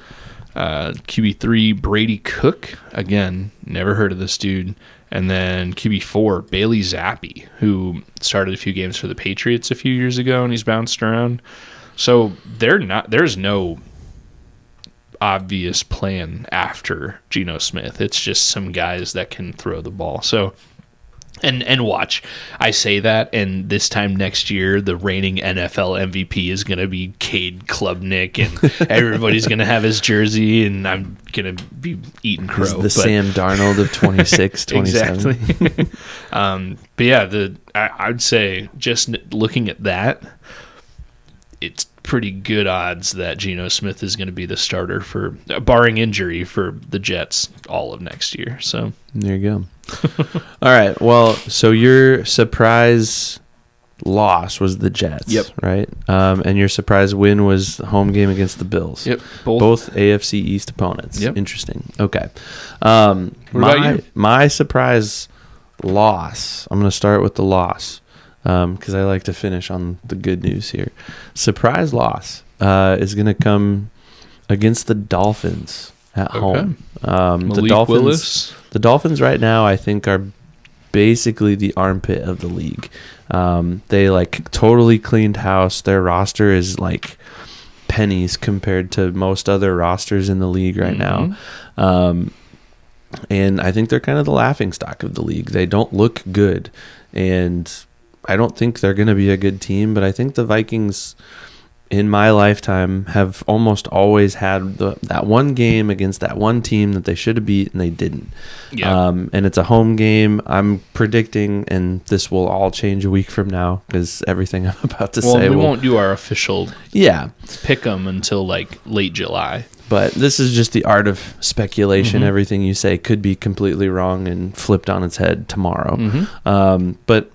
QB3, Brady Cook. Again, never heard of this dude. And then QB4, Bailey Zappi, who started a few games for the Patriots a few years ago, and he's bounced around. So there's no obvious plan after Geno Smith. It's just some guys that can throw the ball. So, and watch, I say that, and this time next year, the reigning NFL MVP is going to be Cade Klubnik, and everybody's going to have his jersey, and I'm going to be eating crow. He's the Sam Darnold of 26, 27. Exactly. But yeah, I'd say just looking at that, it's pretty good odds that Geno Smith is going to be the starter for, barring injury, for the Jets all of next year. So there you go. All right. Well, so your surprise loss was the Jets, Yep. right? And your surprise win was the home game against the Bills. Yep. Both AFC East opponents. Yep. Interesting. Okay. What about you? My surprise loss, I'm going to start with the loss because I like to finish on the good news here. Surprise loss is going to come against the Dolphins at home. Malik the Dolphins, Willis. The Dolphins right now, I think, are basically the armpit of the league. They totally cleaned house. Their roster is like pennies compared to most other rosters in the league right now. And I think they're kind of the laughingstock of the league. They don't look good, and I don't think they're going to be a good team, but I think the Vikings in my lifetime have almost always had that one game against that one team that they should have beat and they didn't. Yeah. And it's a home game. I'm predicting, and this will all change a week from now because everything I'm about to say. We won't do our official pick 'em until late July. But this is just the art of speculation. Everything you say could be completely wrong and flipped on its head tomorrow. But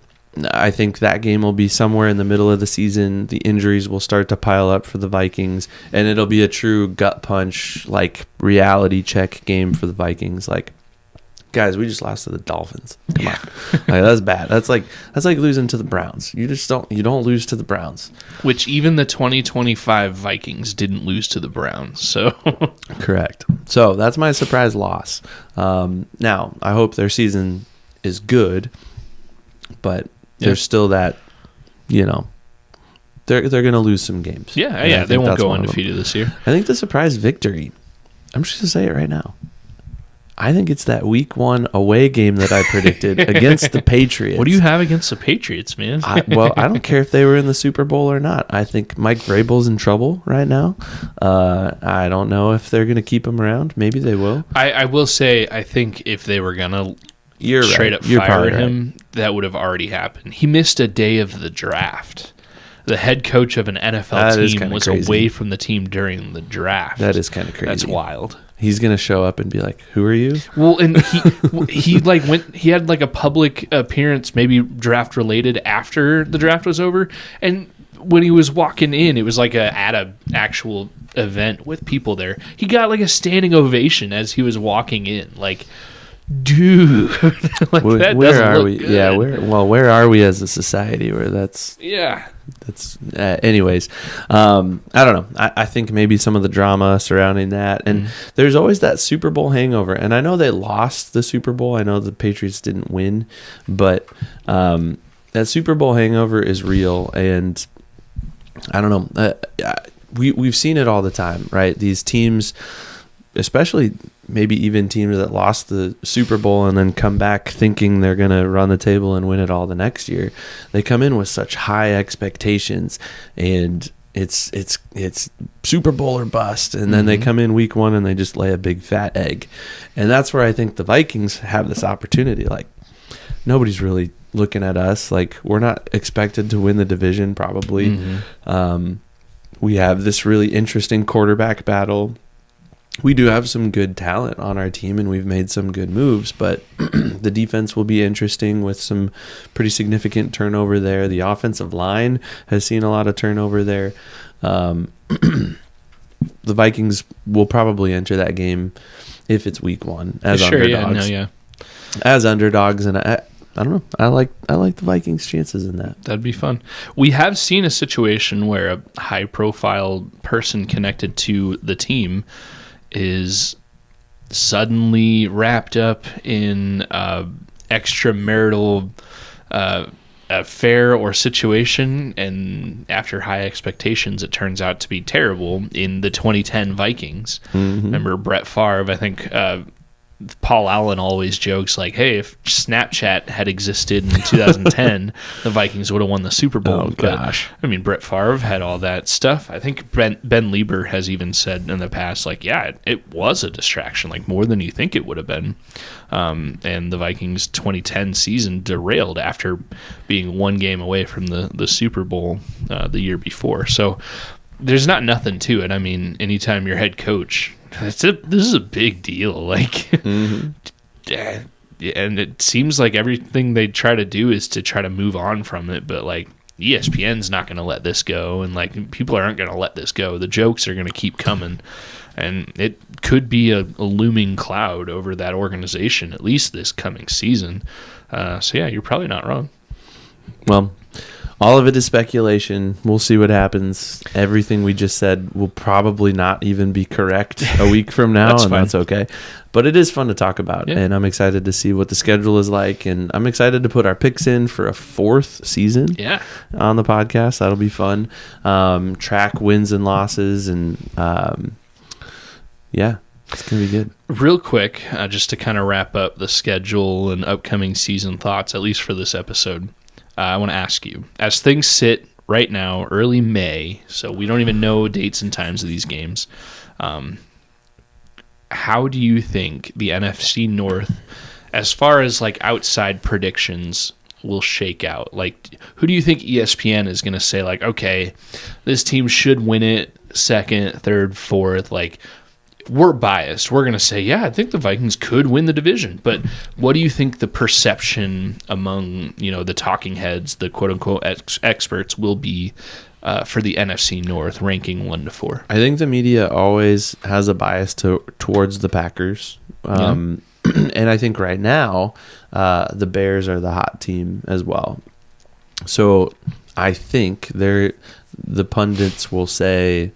I think that game will be somewhere in the middle of the season. The injuries will start to pile up for the Vikings, and it'll be a true gut punch, reality check game for the Vikings. Guys, we just lost to the Dolphins. Come on. That's bad. That's like losing to the Browns. You don't lose to the Browns. Which even the 2025 Vikings didn't lose to the Browns. So correct. So that's my surprise loss. Now, I hope their season is good, but there's still that, they're going to lose some games. Yeah, they won't go undefeated this year. I think the surprise victory, I'm just going to say it right now, I think it's that week 1 away game that I predicted against the Patriots. What do you have against the Patriots, man? I don't care if they were in the Super Bowl or not. I think Mike Vrabel's in trouble right now. I don't know if they're going to keep him around. Maybe they will. I will say, I think if they were going to straight up fire him, that would have already happened. He missed a day of the draft. The head coach of an NFL team was away from the team during the draft. That is kind of crazy. That's wild. He's gonna show up and be like, "Who are you?" Well, and he had a public appearance, maybe draft related, after the draft was over, and when he was walking in, it was at a actual event with people there. He got a standing ovation as he was walking in, dude. That where are we? Good. Yeah, where are we as a society where that's anyways, I don't know. I think maybe some of the drama surrounding that, and there's always that Super Bowl hangover, and I know they lost the Super Bowl. I know the Patriots didn't win, but that Super Bowl hangover is real, and I don't know. We've seen it all the time, right? These teams, especially maybe even teams that lost the Super Bowl and then come back thinking they're going to run the table and win it all the next year. They come in with such high expectations, and it's Super Bowl or bust. And then they come in week 1 and they just lay a big fat egg. And that's where I think the Vikings have this opportunity. Nobody's really looking at us. We're not expected to win the division probably. We have this really interesting quarterback battle. We do have some good talent on our team, and we've made some good moves, but the defense will be interesting with some pretty significant turnover there. The offensive line has seen a lot of turnover there. The Vikings will probably enter that game if it's week 1 as underdogs. As underdogs, and I don't know. I like the Vikings' chances in that. That'd be fun. We have seen a situation where a high-profile person connected to the team is suddenly wrapped up in extramarital affair or situation, and after high expectations, it turns out to be terrible in the 2010 Vikings. Remember Brett Favre? I think Paul Allen always jokes like, hey, if Snapchat had existed in 2010, the Vikings would have won the Super Bowl. Oh, gosh. But, I mean, Brett Favre had all that stuff. I think Ben Lieber has even said in the past, like, yeah, it was a distraction, like more than you think it would have been. And the Vikings 2010 season derailed after being one game away from the Super Bowl the year before. So there's not nothing to it. I mean, anytime your head coach, this is a big deal. Like, and it seems like everything they try to do is to try to move on from it. But like, ESPN's not going to let this go, and like people aren't going to let this go. The jokes are going to keep coming, and it could be a looming cloud over that organization at least this coming season. So yeah, you're probably not wrong. Well, all of it is speculation. We'll see what happens. Everything we just said will probably not even be correct a week from now, That's and fine. that's okay. But it is fun to talk about, Yeah. and I'm excited to see what the schedule is like, and I'm excited to put our picks in for a 4th season Yeah. on the podcast. That'll be fun. Track wins and losses, and yeah, it's going to be good. Real quick, just to kind of wrap up the schedule and upcoming season thoughts, at least for this episode, I want to ask you, as things sit right now, early May, so we don't even know dates and times of these games, how do you think the NFC North, as far as like outside predictions, will shake out? Like, who do you think ESPN is going to say, like, okay, this team should win it second, third, fourth? Like, we're biased. We're going to say, yeah, I think the Vikings could win the division. But what do you think the perception among, the talking heads, the quote-unquote experts will be for the NFC North, ranking 1 to 4? I think the media always has a bias towards the Packers. And I think right now, the Bears are the hot team as well. So I think the pundits will say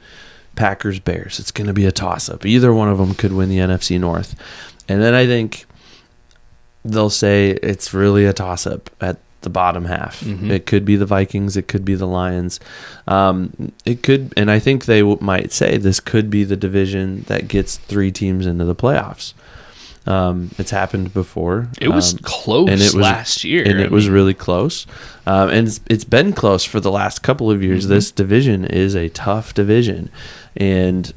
Packers, Bears. It's going to be a toss-up. Either one of them could win the NFC North. And then I think they'll say it's really a toss-up at the bottom half. It could be the Vikings. It could be the Lions. It could, and I think they might say this could be the division that gets 3 teams into the playoffs. It's happened before. It was close and it was, last year. And it was really close. And it's been close for the last couple of years. This division is a tough division. And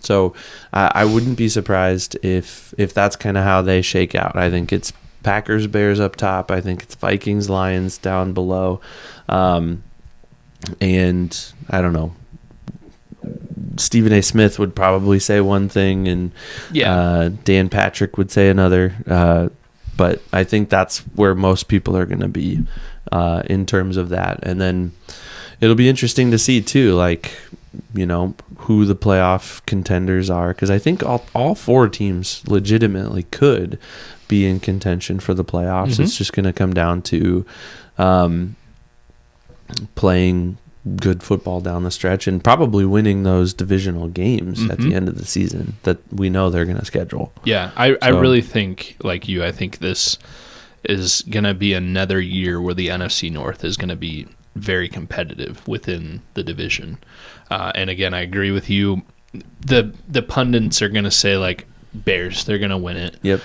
so I wouldn't be surprised if that's kind of how they shake out. I think it's Packers, Bears up top. I think it's Vikings, Lions down below. And I don't know. Stephen A. Smith would probably say one thing, and Dan Patrick would say another. But I think that's where most people are going to be in terms of that. And then it'll be interesting to see, too, like, who the playoff contenders are. Because I think all 4 teams legitimately could be in contention for the playoffs. It's just going to come down to playing good football down the stretch and probably winning those divisional games at the end of the season that we know they're going to schedule. Yeah, I really think, like you, I think this is going to be another year where the NFC North is going to be very competitive within the division. And again, I agree with you. The pundits are going to say, like, Bears, they're going to win it. Yep.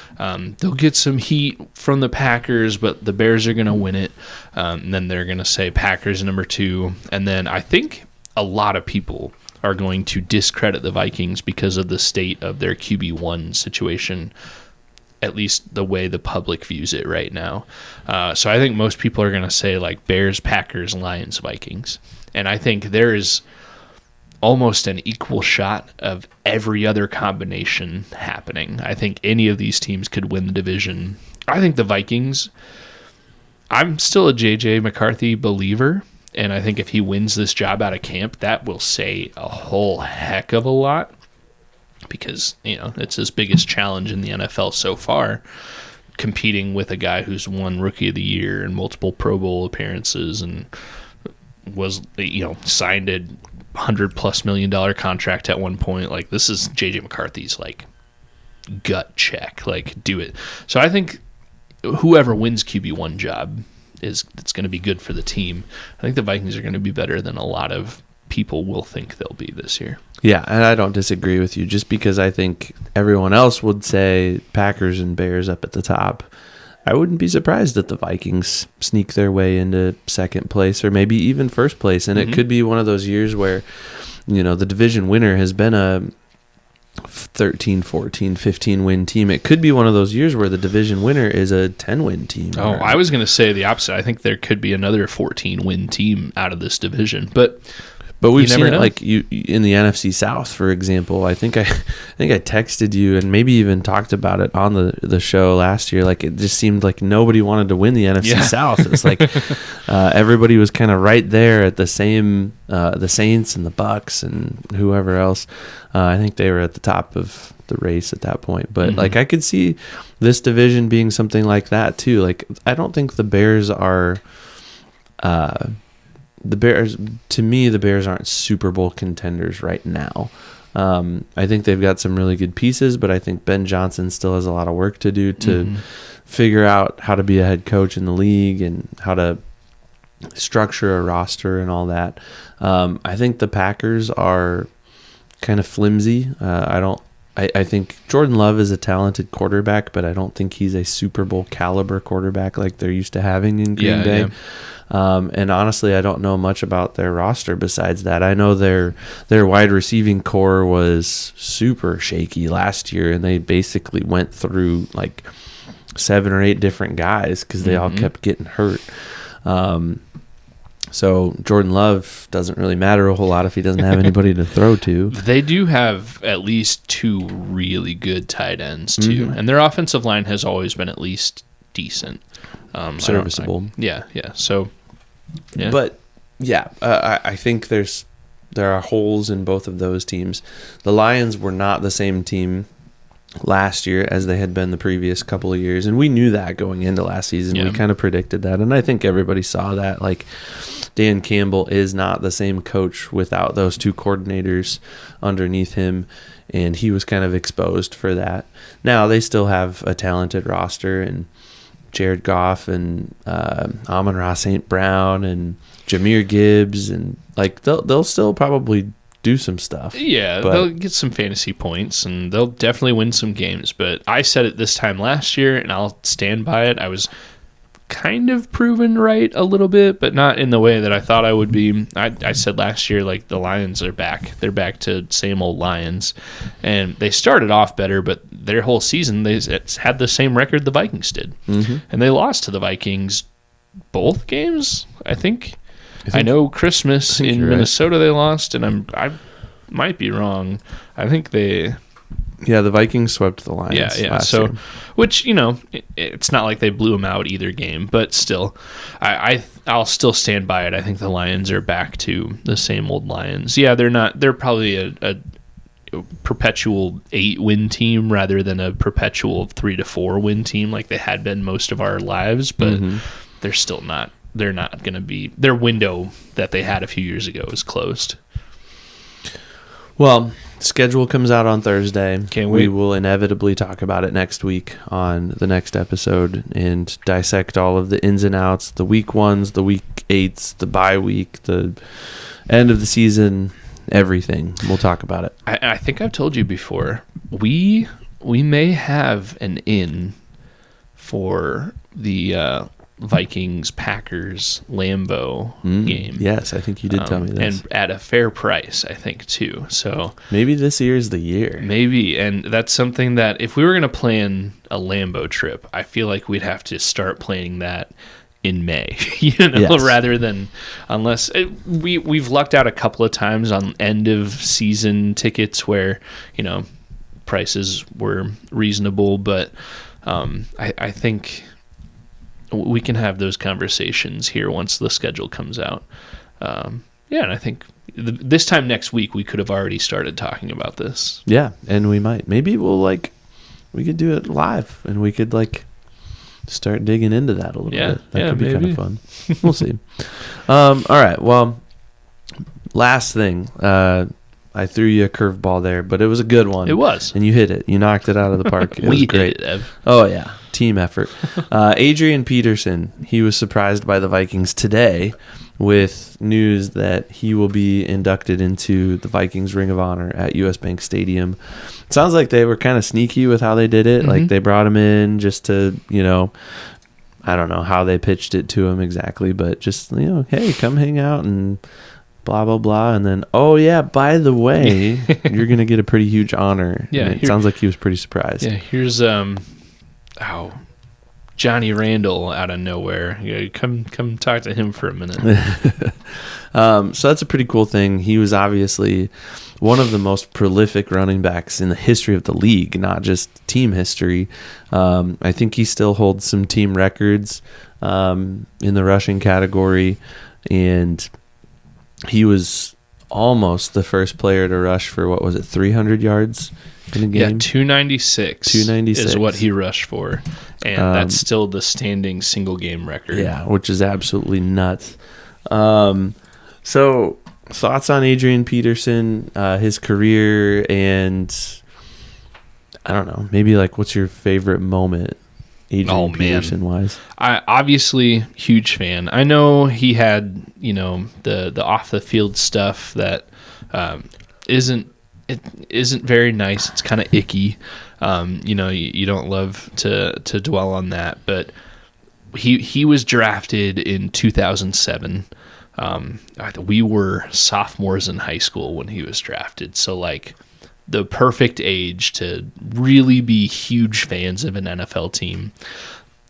They'll get some heat from the Packers, but the Bears are going to win it. And then they're going to say Packers number 2. And then I think a lot of people are going to discredit the Vikings because of the state of their QB1 situation, at least the way the public views it right now. So I think most people are going to say, like, Bears, Packers, Lions, Vikings. And I think there is almost an equal shot of every other combination happening. I think any of these teams could win the division. I think the Vikings, I'm still a J.J. McCarthy believer, and I think if he wins this job out of camp, that will say a whole heck of a lot because, it's his biggest challenge in the NFL so far, competing with a guy who's won Rookie of the Year and multiple Pro Bowl appearances and was, signed $100+ million contract at one point. Like, this is JJ McCarthy's like gut check. Like, do it. So I think whoever wins QB1 job it's going to be good for the team. I think the Vikings are going to be better than a lot of people will think they'll be this year. Yeah, and I don't disagree with you, just because I think everyone else would say Packers and Bears up at the top. I wouldn't be surprised if the Vikings sneak their way into second place or maybe even first place. And it could be one of those years where, the division winner has been a 13, 14, 15 win team. It could be one of those years where the division winner is a 10-win team. Oh, I was going to say the opposite. I think there could be another 14-win team out of this division. But we've seen it like you in the NFC South, for example. I think I texted you and maybe even talked about it on the show last year. Like, it just seemed like nobody wanted to win the NFC South. It's like everybody was kind of right there at the same. The Saints and the Bucks and whoever else. I think they were at the top of the race at that point. But like, I could see this division being something like that too. Like, I don't think the Bears are. To me, the Bears aren't Super Bowl contenders right now. I think they've got some really good pieces, but I think Ben Johnson still has a lot of work to do to figure out how to be a head coach in the league and how to structure a roster and all that. I think the Packers are kind of flimsy. I think Jordan Love is a talented quarterback, but I don't think he's a Super Bowl caliber quarterback like they're used to having in Green Bay. Yeah. And honestly, I don't know much about their roster besides that. I know their wide receiving core was super shaky last year, and they basically went through like 7 or 8 different guys because they all kept getting hurt. So Jordan Love doesn't really matter a whole lot if he doesn't have anybody to throw to. They do have at least 2 really good tight ends too, and their offensive line has always been at least decent. Serviceable. Yeah. So, yeah. But yeah, I think there are holes in both of those teams. The Lions were not the same team last year as they had been the previous couple of years, and we knew that going into last season. We kind of predicted that, and I think everybody saw that. Like, Dan Campbell is not the same coach without those 2 coordinators underneath him, and he was kind of exposed for that. Now they still have a talented roster, and Jared Goff and Amon-Ra St. Brown and Jahmyr Gibbs, and like they'll still probably do some stuff. Yeah, they'll get some fantasy points, and they'll definitely win some games. But I said it this time last year, and I'll stand by it. I was kind of proven right a little bit, but not in the way that I thought I would be. I said last year, like, the Lions are back. They're back to same old Lions. And they started off better, but their whole season, they had the same record the Vikings did. And they lost to the Vikings both games, I think. I know Christmas in Minnesota they lost, and I might be wrong. I think they... Yeah, the Vikings swept the Lions. Yeah. So, year. Which, it's not like they blew them out either game, but still, I'll still stand by it. I think the Lions are back to the same old Lions. Yeah, they're not. They're probably a perpetual 8-win team rather than a perpetual 3 to 4 win team like they had been most of our lives. But they're still not. They're not going to be. Their window that they had a few years ago is closed. Well, schedule comes out on Thursday. Can't wait. We will inevitably talk about it next week on the next episode and dissect all of the ins and outs, the week 1s, the week 8s, the bye week, the end of the season, everything. We'll talk about it. I think I've told you before, we may have an in for the Vikings Packers Lambeau game. Yes, I think you did tell me this. And at a fair price, I think, too. So maybe this year's the year. Maybe, and that's something that if we were going to plan a Lambeau trip, I feel like we'd have to start planning that in May, rather than we've lucked out a couple of times on end of season tickets where, prices were reasonable, but I think we can have those conversations here once the schedule comes out. And I think this time next week we could have already started talking about this. Yeah, and we might. Maybe we could do it live, and we could start digging into that a little bit. That could be kind of fun. We'll see. All right. Well, last thing. I threw you a curveball there, but it was a good one. It was. And you hit it. You knocked it out of the park. It was great. Hit it, Ev. Oh, yeah. Team effort. Adrian Peterson, he was surprised by the Vikings today with news that he will be inducted into the Vikings Ring of Honor at US Bank Stadium. It sounds like they were kind of sneaky with how they did it. Mm-hmm. Like they brought him in just to, I don't know how they pitched it to him exactly, but just, hey, come hang out and blah, blah, blah. And then, oh, yeah, by the way, you're going to get a pretty huge honor. Yeah. And it sounds like he was pretty surprised. Yeah, here's Johnny Randall out of nowhere. Yeah, come talk to him for a minute. So that's a pretty cool thing. He was obviously one of the most prolific running backs in the history of the league, not just team history. I think he still holds some team records in the rushing category, and he was almost the first player to rush for, 300 yards in a game? Yeah, 296. 296 is what he rushed for, and that's still the standing single game record. Yeah, which is absolutely nuts. So, thoughts on Adrian Peterson, his career, and I don't know, maybe what's your favorite moment? Adrian Peterson wise, I obviously huge fan. I know he had the off the field stuff that isn't very nice. It's kind of icky. You don't love to dwell on that, but he was drafted in 2007. We were sophomores in high school when he was drafted, so the perfect age to really be huge fans of an NFL team.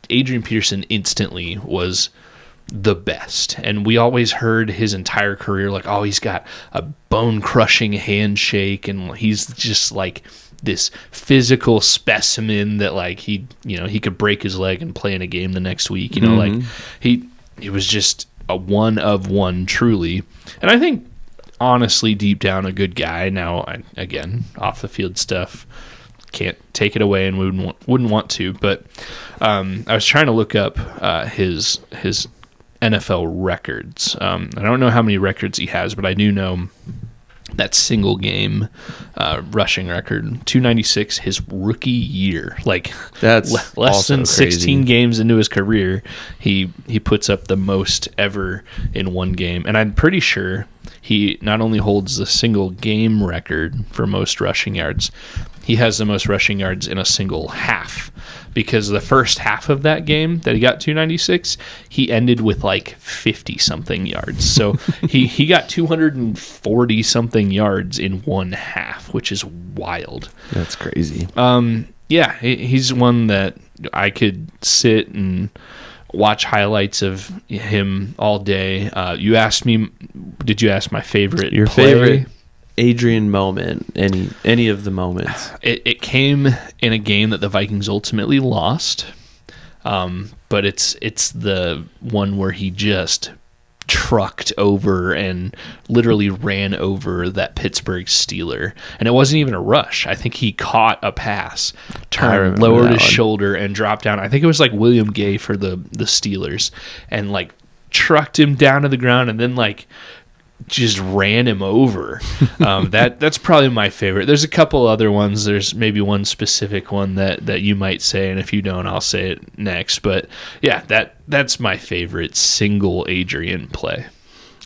Adrian Peterson instantly was the best. And we always heard his entire career he's got a bone-crushing handshake, and he's just this physical specimen that he could break his leg and play in a game the next week. He was just a one of one, truly. And I think honestly, deep down, a good guy. Now, again, off the field stuff, can't take it away and wouldn't want to. But I was trying to look up his NFL records. I don't know how many records he has, but I do know that single game rushing record, 296, his rookie year. That's less than crazy. 16 games into his career, he puts up the most ever in one game. And I'm pretty sure he not only holds the single game record for most rushing yards, he has the most rushing yards in a single half, because the first half of that game that he got 296, he ended with 50-something yards. So he got 240-something yards in one half, which is wild. That's crazy. Yeah, he's one that I could sit and watch highlights of him all day. You asked me, did you ask my favorite Your play? favorite Adrian moment, any of the moments? It came in a game that the Vikings ultimately lost, but it's the one where he just trucked over and literally ran over that Pittsburgh Steeler, and it wasn't even a rush. I think he caught a pass, turned, lowered his shoulder, and dropped down. I think it was William Gay for the Steelers, and trucked him down to the ground, and then just ran him over. That's probably my favorite. There's a couple other ones. There's maybe one specific one that you might say, and if you don't, I'll say it next. But yeah, that's my favorite single Adrian play.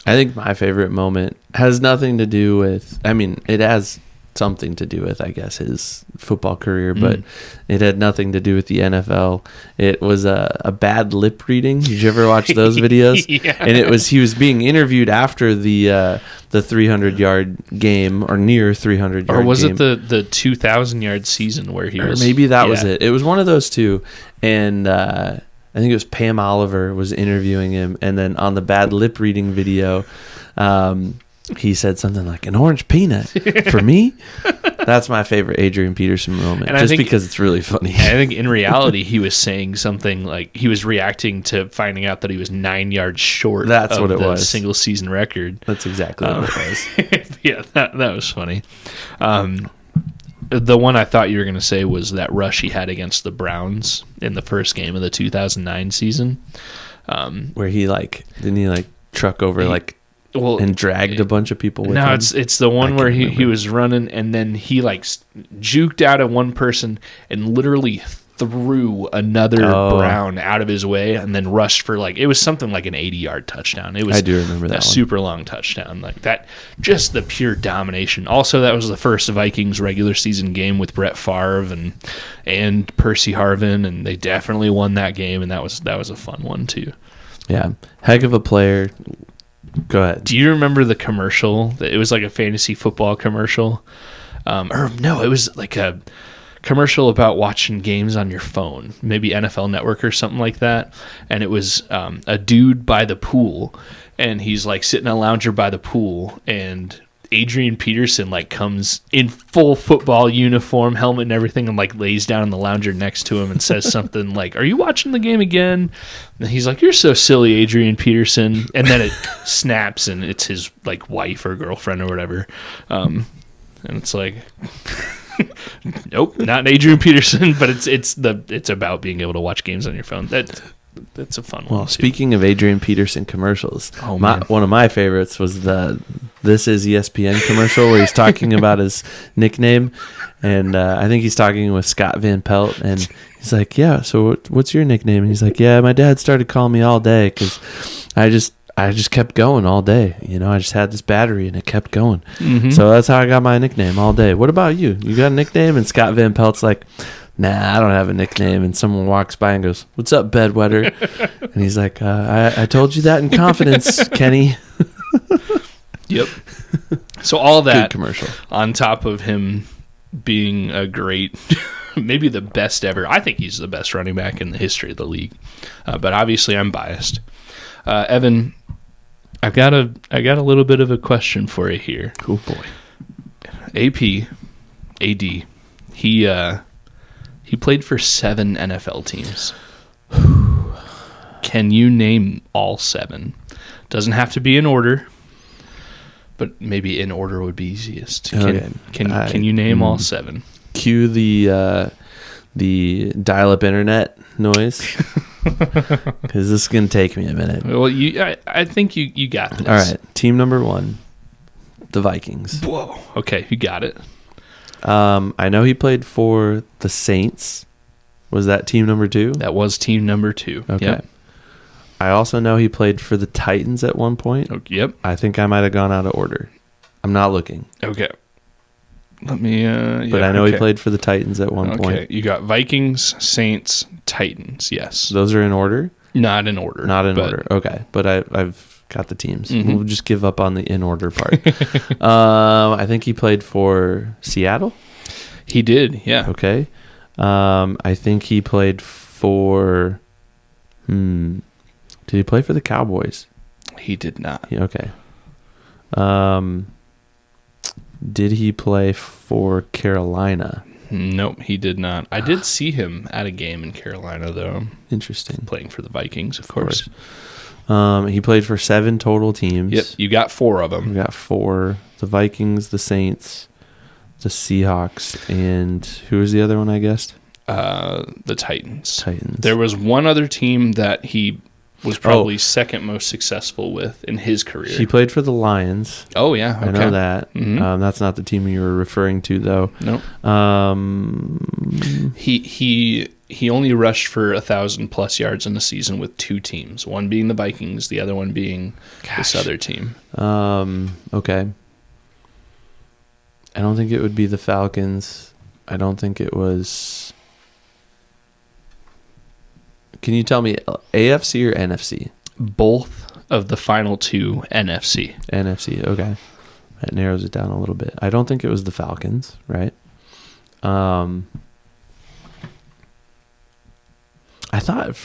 I think my favorite moment has nothing to do with, it has something to do with, I guess, his football career, but it had nothing to do with the NFL. It was a bad lip reading. Did you ever watch those videos? Yeah. And he was being interviewed after the 300-yard game, or near 300-yard game. Or was it the 2,000-yard season where he was? Or maybe that was it. It was one of those two. And I think it was Pam Oliver was interviewing him, and then on the bad lip reading video, he said something like, an orange peanut for me. That's my favorite Adrian Peterson moment, and because it's really funny. I think in reality, he was saying something he was reacting to finding out that he was 9 yards short of what it the was. Single season record. That's exactly what it was. Yeah, that was funny. The one I thought you were going to say was that rush he had against the Browns in the first game of the 2009 season. Where he didn't he truck over and dragged a bunch of people with him? No, it's the one where he was running and then he like juked out of one person and literally threw another Brown out of his way and then rushed for it was something like an 80-yard touchdown. It was I do remember that a super long touchdown. Like that, just the pure domination. Also, that was the first Vikings regular season game with Brett Favre and Percy Harvin, and they definitely won that game, and that was a fun one too. Yeah, heck of a player. Go ahead. Do you remember the commercial? It was like a fantasy football commercial. Or no, it was like a commercial about watching games on your phone, maybe NFL Network or something like that. And it was a dude by the pool, and he's like sitting in a lounger by the pool, and Adrian Peterson like comes in full football uniform, helmet and everything, and like lays down in the lounger next to him and says something like, "Are you watching the game again?" And he's like, "You're so silly, Adrian Peterson." And then it snaps, and it's his like wife or girlfriend or whatever. And it's like, nope, not Adrian Peterson, but it's about being able to watch games on your phone. That's a fun one. Well, speaking of Adrian Peterson commercials, man. One of my favorites was the "This Is ESPN" commercial where he's talking about his nickname, and I think he's talking with Scott Van Pelt, and he's like, "Yeah, so what's your nickname?" And he's like, "Yeah, my dad started calling me all day because I just kept going all day. I just had this battery and it kept going. Mm-hmm. So that's how I got my nickname all day. What about you? You got a nickname?" And Scott Van Pelt's like, "Nah, I don't have a nickname." And someone walks by and goes, "What's up, bedwetter?" And he's like, I told you that in confidence, Kenny." Yep. So all that good commercial on top of him being a great, maybe the best ever. I think he's the best running back in the history of the league. But obviously I'm biased. Evan, I've got a little bit of a question for you here. Oh boy. AD, he played for 7 NFL teams. Can you name all 7? Doesn't have to be in order, but maybe in order would be easiest. Can you name all 7? Cue the dial-up internet noise, because this is going to take me a minute. Well, I think you got this. All right, team number 1, the Vikings. Whoa. Okay, you got it. I know he played for the Saints. Was that team number 2? That was team number 2. Okay. Yep. I also know he played for the Titans at one point. Okay, yep. I think I might have gone out of order. I'm not looking. Okay. Let me... but I know he played for the Titans at one point. Okay, you got Vikings, Saints, Titans, yes. Those are in order? Not in order. Not in order. Okay, but I've got the teams. Mm-hmm. We'll just give up on the in order part. I think he played for Seattle. He did, yeah. Okay. I think he played for... Did he play for the Cowboys? He did not. Yeah, okay. Did he play for Carolina? Nope, he did not. I did see him at a game in Carolina, though. Interesting. Playing for the Vikings, of course. He played for 7 total teams. Yep, you got 4 of them. We got 4. The Vikings, the Saints, the Seahawks, and who was the other one I guessed? The Titans. There was one other team that he was probably second most successful with in his career. He played for the Lions. Oh, yeah. Okay. I know that. Mm-hmm. That's not the team you were referring to, though. Nope. He only rushed for 1,000+ yards in a season with 2 teams, one being the Vikings, the other one being this other team. Okay. I don't think it would be the Falcons. I don't think it was... Can you tell me AFC or NFC? Both of the final 2 NFC. NFC, okay. That narrows it down a little bit. I don't think it was the Falcons, right? I thought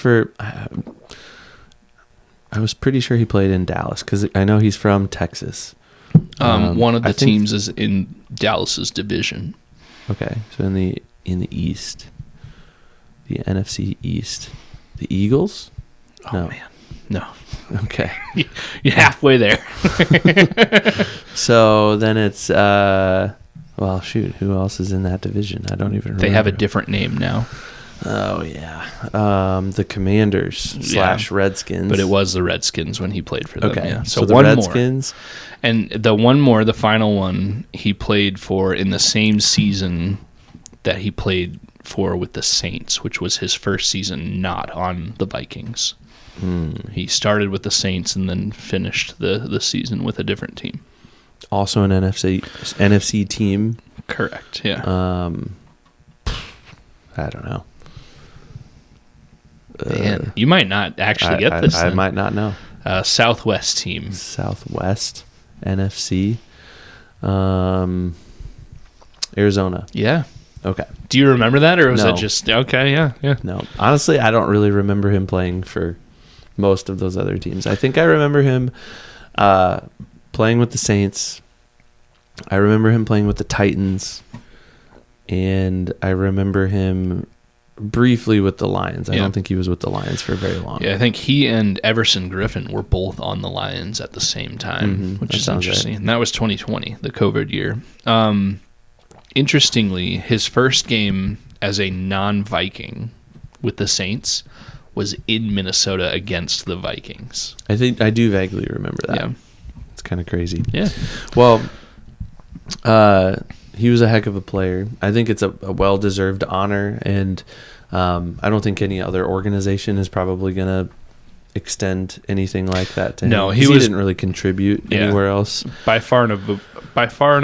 I was pretty sure he played in Dallas because I know he's from Texas. One of the teams is in Dallas's division. Okay, so in the East, the NFC East. The Eagles? Oh, man. No. Okay. You're halfway there. So then it's, well, shoot, who else is in that division? I don't even remember. They have a different name now. Oh yeah, the Commanders / Redskins. But it was the Redskins when he played for them. Okay, Yeah. so the one Redskins, more. And the final one, he played for in the same season that he played for with the Saints, which was his first season not on the Vikings. He started with the Saints and then finished the season with a different team. Also an NFC team. Correct. Yeah. I don't know. Man, you might not actually get this. I might not know. Southwest team. Southwest NFC. Arizona. Yeah. Okay. Do you remember that, or was No. it just okay? Yeah. No, honestly, I don't really remember him playing for most of those other teams. I think I remember him playing with the Saints. I remember him playing with the Titans, and I remember him briefly with the Lions. I don't think he was with the Lions for very long. Yeah, I think he and Everson Griffin were both on the Lions at the same time, which is interesting. Right. And that was 2020, the COVID year. Interestingly, his first game as a non-Viking with the Saints was in Minnesota against the Vikings. I think I do vaguely remember that. Yeah. It's kind of crazy. Yeah. Well, he was a heck of a player. I think it's a well-deserved honor, and I don't think any other organization is probably going to extend anything like that to him. No, he didn't really contribute anywhere else. By far and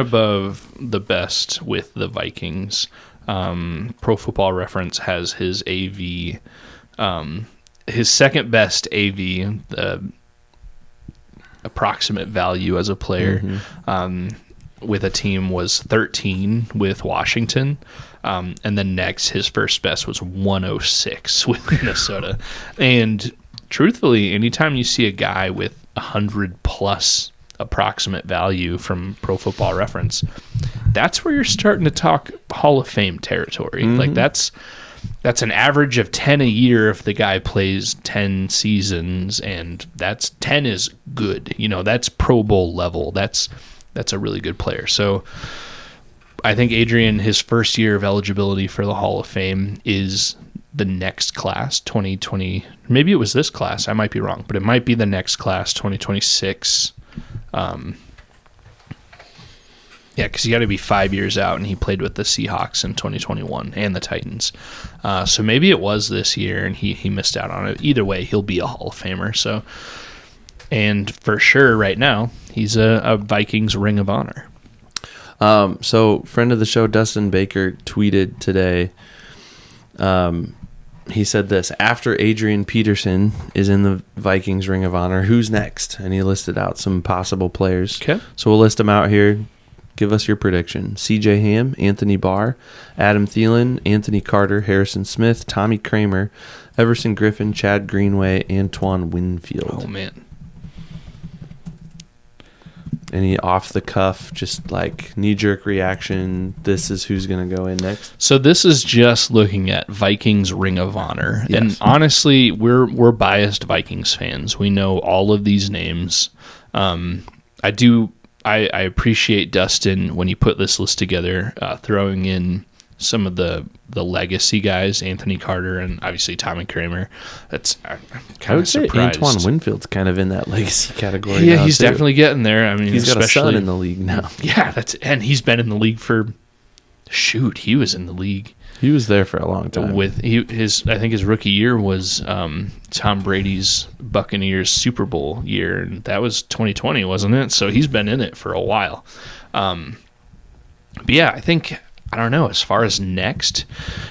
above the best with the Vikings. Pro Football Reference has his AV, his second best AV, approximate value as a player, with a team was 13 with Washington. And then next, his first best was 106 with Minnesota. And truthfully, anytime you see a guy with 100 plus approximate value from Pro Football Reference, that's where you're starting to talk Hall of Fame territory. Like that's an average of 10 a year if the guy plays 10 seasons, and that's 10 is good. You know, that's Pro Bowl level. That's a really good player. So I think Adrian, his first year of eligibility for the Hall of Fame is the next class, 2020. Maybe it was this class. I might be wrong, but it might be the next class, 2026. Yeah, because you got to be 5 years out, and he played with the Seahawks in 2021 and the Titans. So maybe it was this year, and he missed out on it. Either way, he'll be a Hall of Famer. So, and for sure, right now, he's a Vikings Ring of Honor. So, friend of the show, Dustin Baker, tweeted today. He said this: after Adrian Peterson is in the Vikings Ring of Honor, who's next? And he listed out some possible players. Okay. So we'll list them out here. Give us your prediction. C.J. Ham, Anthony Barr, Adam Thielen, Anthony Carter, Harrison Smith, Tommy Kramer, Everson Griffin, Chad Greenway, Antoine Winfield. Oh, man. Any off-the-cuff, just like knee-jerk reaction, this is who's going to go in next? So this is just looking at Vikings Ring of Honor. Yes. And honestly, we're biased Vikings fans. We know all of these names. I appreciate Dustin when he put this list together, throwing in some of the legacy guys, Anthony Carter and obviously Tommy Kramer. That's I would say Antoine Winfield's kind of in that legacy category. Yeah, now he's too. definitely getting there. I mean, he's got especially, a son in the league now. Yeah, and he's been in the league for he was in the league. He was there for a long time. I think his rookie year was Tom Brady's Buccaneers Super Bowl year, and that was 2020, wasn't it? So he's been in it for a while. But yeah, I don't know, as far as next,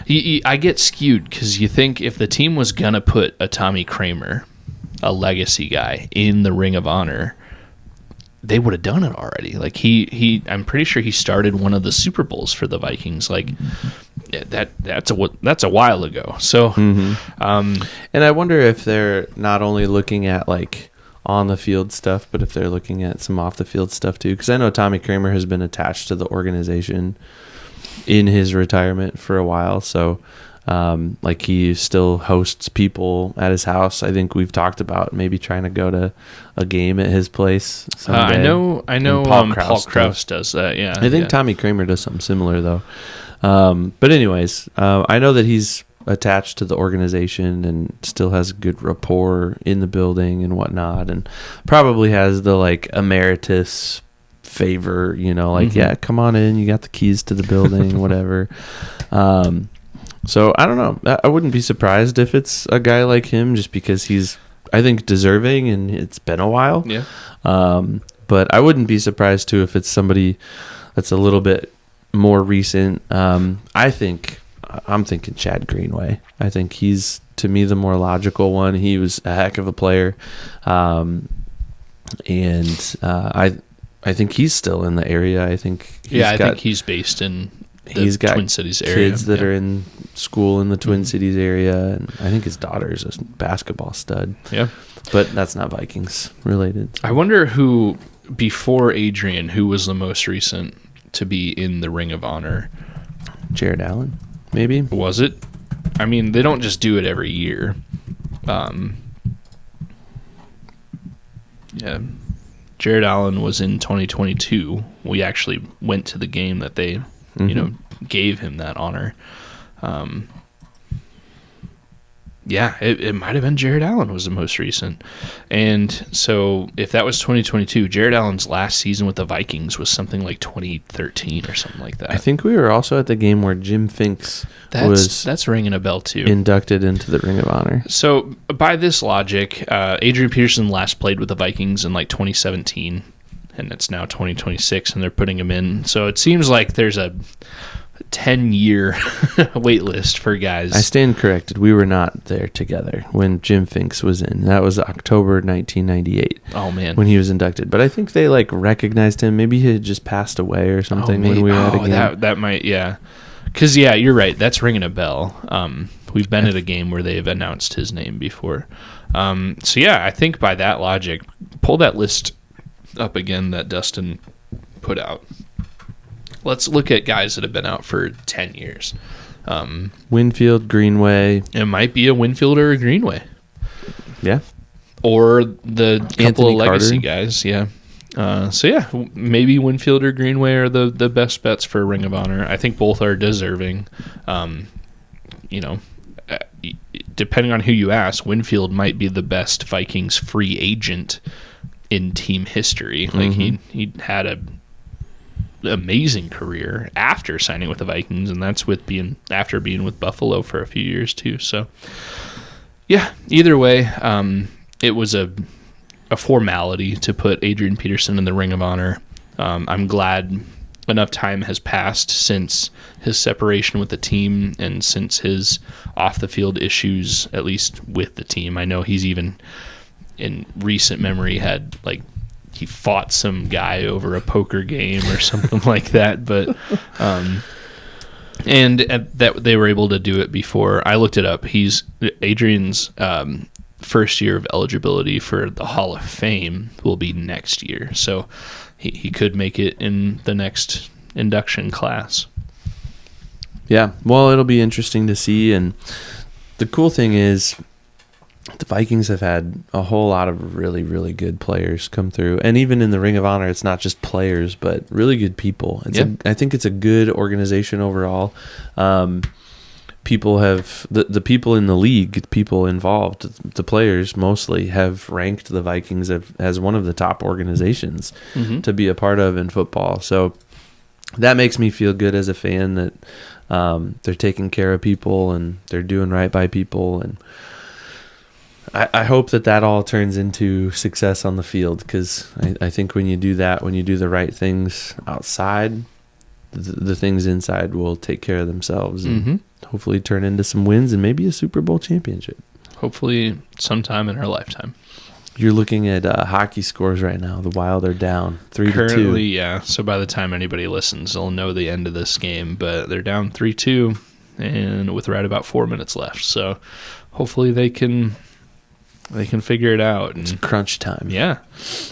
I get skewed because you think if the team was going to put a Tommy Kramer, a legacy guy, in the Ring of Honor, they would have done it already. Like I'm pretty sure he started one of the Super Bowls for the Vikings. Like that's a while ago. So, and I wonder if they're not only looking at like on the field stuff, but if they're looking at some off the field stuff too. Because I know Tommy Kramer has been attached to the organization in his retirement for a while. So, like he still hosts people at his house. I think we've talked about maybe trying to go to a game at his place someday. I know. Paul Krause does that. Yeah, I think Tommy Kramer does something similar though. But anyways, I know that he's attached to the organization and still has good rapport in the building and whatnot, and probably has the like emeritus favor, yeah, come on in, you got the keys to the building, whatever. So I don't know. I wouldn't be surprised if it's a guy like him, just because he's, I think, deserving, and it's been a while. Yeah. But I wouldn't be surprised too if it's somebody that's a little bit more recent. I'm thinking Chad Greenway. I think he's, to me, the more logical one. He was a heck of a player, and I think he's still in the area. I think I think he's based in the Twin Cities area. Kids that are in school in the Twin Cities area, and I think his daughter's a basketball stud. Yeah, but that's not Vikings related. I wonder who, before Adrian, who was the most recent to be in the Ring of Honor? Jared Allen, maybe? Was it? I mean, they don't just do it every year. Yeah. Jared Allen was in 2022. We actually went to the game that they, gave him that honor. It might have been Jared Allen was the most recent. And so if that was 2022, Jared Allen's last season with the Vikings was something like 2013 or something like that. I think we were also at the game where Jim Finks that's ringing a bell too. Inducted into the Ring of Honor. So by this logic, Adrian Peterson last played with the Vikings in like 2017, and it's now 2026, and they're putting him in. So it seems like there's a 10-year wait list for guys. I stand corrected. We were not there together when Jim Finks was in. That was October 1998. Oh, man. When he was inducted. But I think they recognized him. Maybe he had just passed away or something when we were at a game. That might, yeah. Because, yeah, you're right. That's ringing a bell. We've been at a game where they've announced his name before. I think by that logic, pull that list up again that Dustin put out. Let's look at guys that have been out for 10 years. Winfield, Greenway. It might be a Winfield or a Greenway. Yeah. Or the couple Anthony of legacy Carter. guys, yeah. Maybe Winfield or Greenway are the best bets for Ring of Honor. I think both are deserving. Depending on who you ask, Winfield might be the best Vikings free agent in team history. Like he had a amazing career after signing with the Vikings, and that's after being with Buffalo for a few years too. So yeah, either way, it was a formality to put Adrian Peterson in the Ring of Honor. I'm glad enough time has passed since his separation with the team and since his off the field issues, at least with the team. I know he's even in recent memory had he fought some guy over a poker game or something like that, but and that they were able to do it before. I looked it up. Adrian's first year of eligibility for the Hall of Fame will be next year, so he could make it in the next induction class. Yeah, well, it'll be interesting to see, and the cool thing is the Vikings have had a whole lot of really, really good players come through. And even in the Ring of Honor, it's not just players, but really good people. I think it's a good organization overall. People have the people in the league, people involved, the players mostly have ranked the Vikings as one of the top organizations to be a part of in football. So that makes me feel good as a fan that they're taking care of people and they're doing right by people. And I hope that all turns into success on the field, because I think when you do that, when you do the right things outside, the things inside will take care of themselves and hopefully turn into some wins and maybe a Super Bowl championship. Hopefully sometime in our lifetime. You're looking at hockey scores right now. The Wild are down 3-2. Currently, yeah. So by the time anybody listens, they'll know the end of this game. But they're down 3-2 and with right about 4 minutes left. So hopefully they can figure it out. And, it's crunch time. Yeah.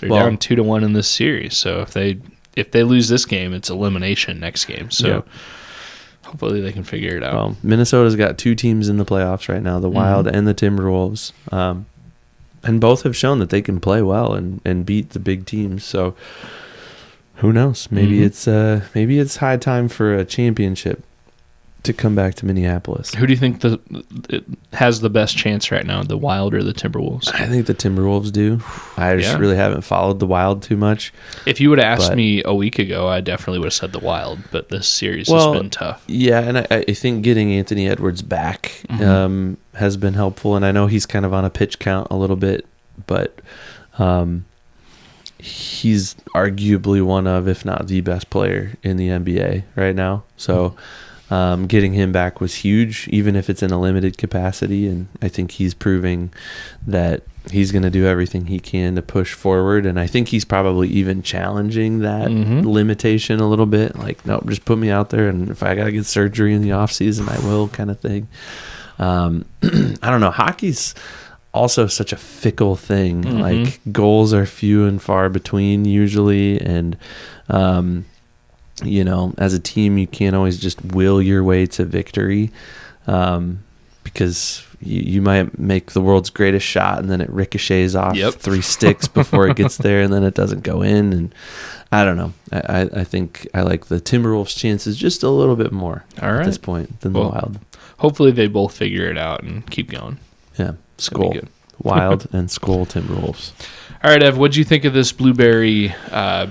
They're down 2-1 in this series. So if they lose this game, it's elimination next game. So hopefully they can figure it out. Well, Minnesota's got two teams in the playoffs right now, the Wild and the Timberwolves. And both have shown that they can play well and beat the big teams. So who knows? Maybe it's high time for a championship to come back to Minneapolis. Who do you think it has the best chance right now, the Wild or the Timberwolves? I think the Timberwolves do. I just really haven't followed the Wild too much. If you would have asked me a week ago, I definitely would have said the Wild, but this series has been tough. Yeah, and I think getting Anthony Edwards back has been helpful, and I know he's kind of on a pitch count a little bit, but he's arguably one of, if not the best player in the NBA right now. So getting him back was huge, even if it's in a limited capacity. And I think he's proving that he's going to do everything he can to push forward. And I think he's probably even challenging that limitation a little bit. Like, nope, just put me out there. And if I got to get surgery in the offseason, I will, kind of thing. I don't know. Hockey's also such a fickle thing. Like, goals are few and far between usually. And, as a team, you can't always just will your way to victory, because you might make the world's greatest shot and then it ricochets off 3 sticks before it gets there, and then it doesn't go in. And I don't know. I think I like the Timberwolves' chances just a little bit more at this point than the Wild. Hopefully they both figure it out and keep going. Yeah, Skol. Wild and Skol Timberwolves. All right, Ev, what'd you think of this blueberry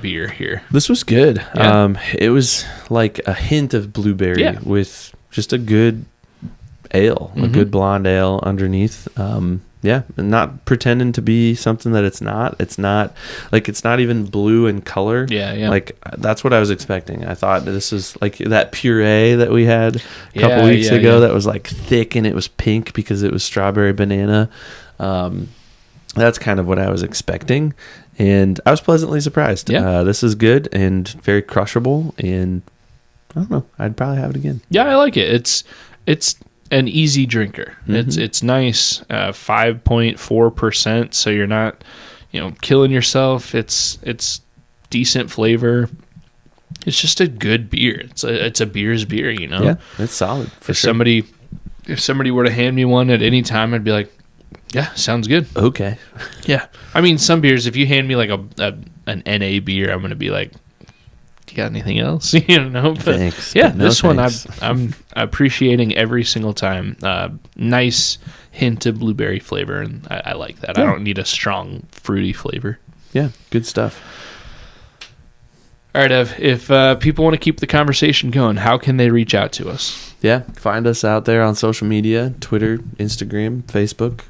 beer here? This was good. Yeah. It was like a hint of blueberry with just a good ale, a good blonde ale underneath. And not pretending to be something that it's not. It's not even blue in color. Yeah. Like, that's what I was expecting. I thought this was like that puree that we had a couple weeks ago that was like thick and it was pink because it was strawberry banana. That's kind of what I was expecting, and I was pleasantly surprised. This is good and very crushable, and I don't know, I'd probably have it again. Yeah, I like it. It's an easy drinker. It's nice, 5.4%, so you're not, killing yourself. It's decent flavor. It's just a good beer. It's a beer's beer, Yeah, it's solid. If somebody were to hand me one at any time, I'd be like, yeah, sounds good. Okay. Yeah. I mean, some beers, if you hand me like an NA beer, I'm going to be like, you got anything else? But thanks. Yeah, but no this thanks. one I'm appreciating every single time. Nice hint of blueberry flavor, and I like that. Yeah. I don't need a strong fruity flavor. Yeah, good stuff. All right, Ev, if people want to keep the conversation going, how can they reach out to us? Yeah, find us out there on social media, Twitter, Instagram, Facebook,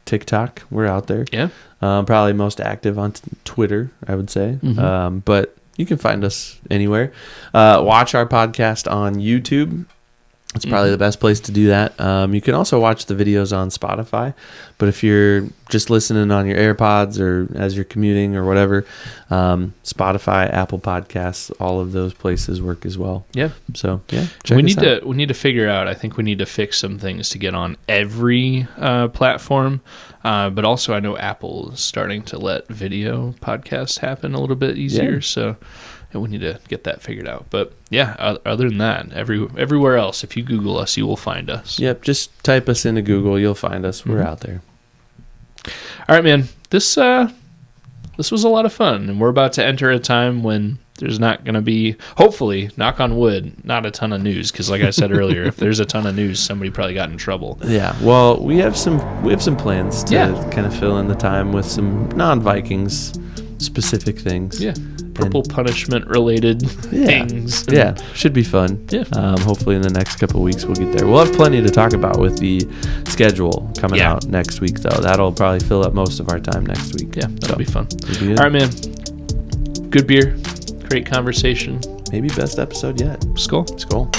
TikTok. We're out there. Yeah. Probably most active on Twitter, I would say. But you can find us anywhere. Watch our podcast on YouTube. It's probably the best place to do that. You can also watch the videos on Spotify. But if you're just listening on your AirPods or as you're commuting or whatever, Spotify, Apple Podcasts, all of those places work as well. Yeah. So, yeah. We need to figure out, I think we need to fix some things to get on every platform. But also I know Apple is starting to let video podcasts happen a little bit easier. Yeah. So we need to get that figured out. But yeah, other than that, everywhere else, if you Google us, you will find us. Yep, just type us into Google, you'll find us. We're out there. All right, man. This was a lot of fun, and we're about to enter a time when there's not going to be, hopefully, knock on wood, not a ton of news. Because like I said earlier, if there's a ton of news, somebody probably got in trouble. Yeah. Well, we have some plans to kind of fill in the time with some non-Vikings specific things. Yeah. Purple punishment related things. Yeah. Should be fun. Yeah. Hopefully in the next couple of weeks we'll get there. We'll have plenty to talk about with the schedule coming out next week, though. That'll probably fill up most of our time next week. Yeah. That'll be fun. All right, man. Good beer. Great conversation. Maybe best episode yet. Skol. Skol.